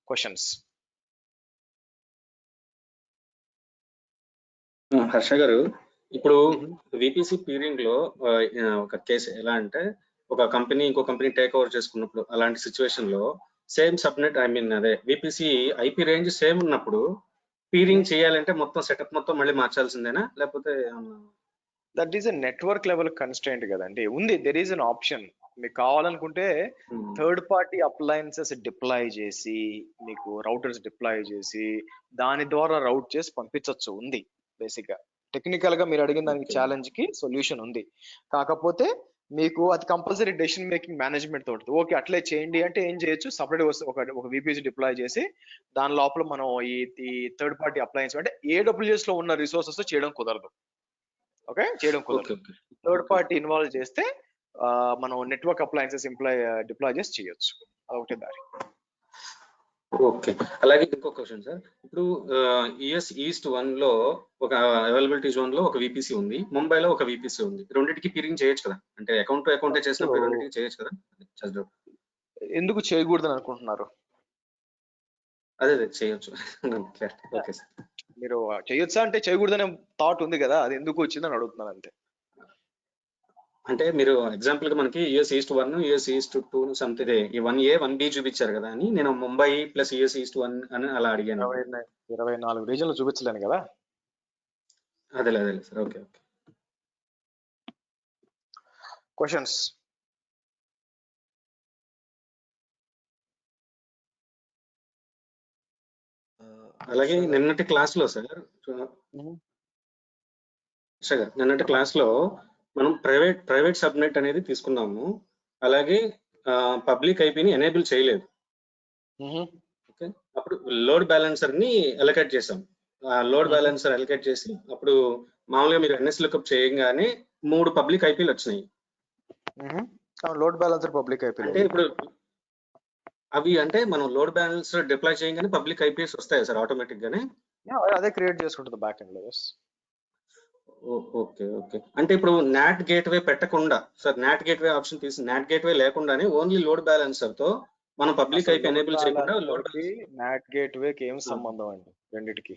క్వశ్చన్స్? హర్ష గారు, ఇప్పుడు విపిసి పీరింగ్ లో ఒక కేసు ఎలా అంటే, ఒక కంపెనీ ఇంకో కంపెనీ టేక్ ఓవర్ చేసుకున్నప్పుడు అలాంటి సిచ్యువేషన్ లో సేమ్ సబ్నెట్, ఐ మీన్ అదే విపిసి ఐపీ రేంజ్ సేమ్ ఉన్నప్పుడు పీరింగ్ చేయాలంటే మొత్తం సెటప్ మొత్తం మళ్ళీ మార్చాల్సిందేనా, లేకపోతే? That is a network level constraint కదండి. ఉంది, దెర్ ఈస్ అన్ ఆప్షన్. మీకు కావాలనుకుంటే థర్డ్ పార్టీ అప్లయన్సెస్ డిప్లాయ్ చేసి, మీకు రౌటర్స్ డిప్లాయ్ చేసి దాని ద్వారా రౌట్ చేసి పంపించవచ్చు. ఉంది బేసిక్ గా. టెక్నికల్ గా మీరు అడిగిన దానికి ఛాలెంజ్ కి సొల్యూషన్ ఉంది. కాకపోతే మీకు అది కంపల్సరీ డెసిషన్ మేకింగ్ మేనేజ్మెంట్ తోటి. ఓకే అట్లే చేయండి అంటే ఏం చేయొచ్చు, సపరేట్ ఒక విపిసి డిప్లాయ్ చేసి దాని లోపల మనం ఈ థర్డ్ పార్టీ అప్లయన్స్ అంటే AWS లో ఉన్న రిసోర్సెస్ చేయడం కుదరదు. ఓకే, చేయడం కుదరదు. థర్డ్ పార్టీ ఇన్వాల్వ్ చేస్తే మనం నెట్వర్క్ అప్లయన్సెస్ డిప్లాయ్ చేసి చేయొచ్చు. అదొకటే దారి. ఓకే. అలాగే ఇంకో క్వశ్చన్ సార్, ఇప్పుడు యుఎస్ ఈస్ట్ 1 లో ఒక అవైలబిలిటీ జోన్ లో ఒక విపిసి ఉంది, ముంబైలో ఒక విపిసి ఉంది. రెండింటికి పీరింగ్ చేయొచ్చు కదా? అంటే అకౌంట్ టు అకౌంట్ చేసినప్పుడు రెండింటికి చేయొచ్చు కదా? ఎందుకు చేయకూడదని అనుకుంటున్నారు? అదే చేయొచ్చు. Okay sir. మీరు చేయొచ్చా అంటే చేయకూడదనే థాట్ ఉంది కదా, అది ఎందుకు వచ్చిందని అడుగుతున్నాను అంతే. అంటే మీరు ఎగ్జాంపుల్ గా మనకి US east 1, US east 2 something ఈ 1A 1B చూపించారు కదా అని నేను ముంబై ప్లస్ యుఎస్ ఈస్ట్ 1 అని అలా అడిగాను. 24 రీజన్లు చూపించలేను కదా. అదే సార్. ఓకే. క్వశ్చన్స్? అలాగే నిన్నటి క్లాస్ లో సార్, నిన్నటి క్లాస్ లో మనం ప్రైవేట్ సబ్నెట్ అనేది తీసుకున్నాము. అలాగే పబ్లిక్ ఐపీని ఎనేబుల్ చేయలేదు. ఓకే, అప్పుడు లోడ్ బ్యాలెన్సర్ ని అలొకేట్ చేసాం. లోడ్ బ్యాలెన్సర్ అలొకేట్ చేసి అప్పుడు మామూలుగా మీరు NS లుకప్ చేయగానే 3 పబ్లిక్ ఐపీలు వచ్చినాయి. లోడ్ బ్యాలెన్సర్ పబ్లిక్ ఐపీ అంటే ఇప్పుడు అవి అంటే మనం లోడ్ బ్యాలెన్సర్ డిప్లాయ్ చేయగానే పబ్లిక్ ఐపీఎస్ వస్తాయి సార్ ఆటోమేటిక్ గానే? అదే క్రియేట్ చేసుకుంటుంది బ్యాక్ ఎండ్ లో. ఓకే. అంటే ఇప్పుడు నాట్ గేట్వే పెట్టకుండా సార్, నాట్ గేట్వే ఆప్షన్ తీసి నాట్ గేట్వే లేకుండానే ఓన్లీ లోడ్ బ్యాలెన్సర్ తో మనం పబ్లిక్ ఐపీ ఎనేబుల్ చేయకుండా నాట్ గేట్వే కి ఏం సంబంధం అండి రెండిటికి?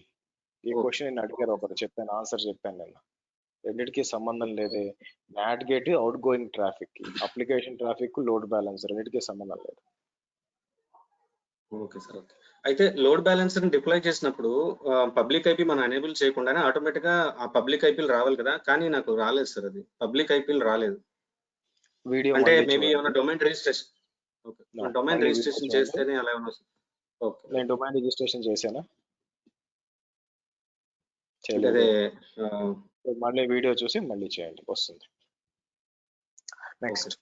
ఈ క్వశ్చన్ నేను అడిగారు ఒకరు, చెప్పాను, ఆన్సర్ చెప్పాను నేను. రెండిటికి సంబంధం లేదే. Not gate out going traffic కి, అప్లికేషన్ ట్రాఫిక్ కు లోడ్ బ్యాలెన్సర్ రెండిటికి సంబంధం లేదు. Okay sir. ఓకే. అయితే లోడ్ బ్యాలెన్సర్ ని డిప్లాయ్ చేసినప్పుడు పబ్లిక్ ఐపీ మనం ఎనేబుల్ చేయకుండానే ఆటోమేటిక్ గా ఆ పబ్లిక్ ఐపీలు రావాలి కదా, కానీ నాకు రాలేదు సార్, అది పబ్లిక్ ఐపీలు రాలేదు. వీడియో అంటే మేబీ ఏమైనా డొమైన్ రిజిస్ట్రేషన్, డొమైన్ రిజిస్ట్రేషన్ చేస్తేనే అలా ఏమైనా? ఓకే, నేను డొమైన్ రిజిస్ట్రేషన్ చేశానా? అదే మళ్ళీ వీడియో చూసి మళ్ళీ చేయండి, వస్తుంది. నెక్స్ట్.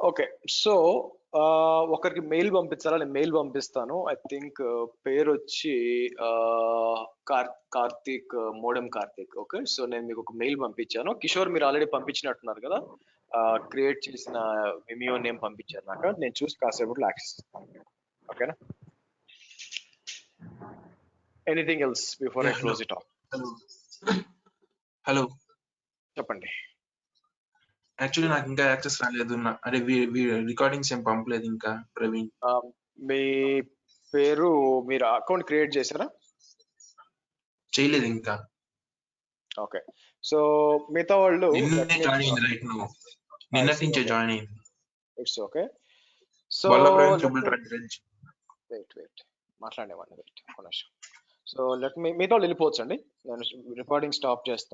ఓకే, సో ఒకరికి మెయిల్ పంపించాలా? నేను మెయిల్ పంపిస్తాను. ఐ థింక్ పేరు వచ్చి Karthik, modem Karthik. Okay, so నేను మీకు ఒక మెయిల్ పంపించాను. కిషోర్ మీరు ఆల్రెడీ పంపించినట్టున్నారు కదా, క్రియేట్ చేసిన విమియో నేమ్ పంపించారు నాకు. నేను చూసి కాసేపట్లో యాక్సెస్ ఇస్తాను. ఓకేనా? Anything else before I close it of? Hello, చెప్పండి. యాక్చువల్లీ నాకు ఇంకా యాక్సెస్ రాలేదు. అదే రికార్డింగ్స్ ఏం పంపలేదు ఇంకా. ప్రవీణ్, మీ పేరు, మీరు అకౌంట్ క్రియేట్ చేశారా? చేయలేదు ఇంకా. ఓకే, సో మిగతా వాళ్ళు నిన్నే జాయిన్ అయింది. రైట్ నో నిన్నటి నుంచే జాయిన్ అయింది. It's okay. సో వెయిట్ మాట్లాడేవాడిని. వెయిట్ ఒక నిమిషం. సో మిగతా వాళ్ళు వెళ్ళిపోవచ్చు అండి. నేను రికార్డింగ్ స్టాప్ చేస్తాను.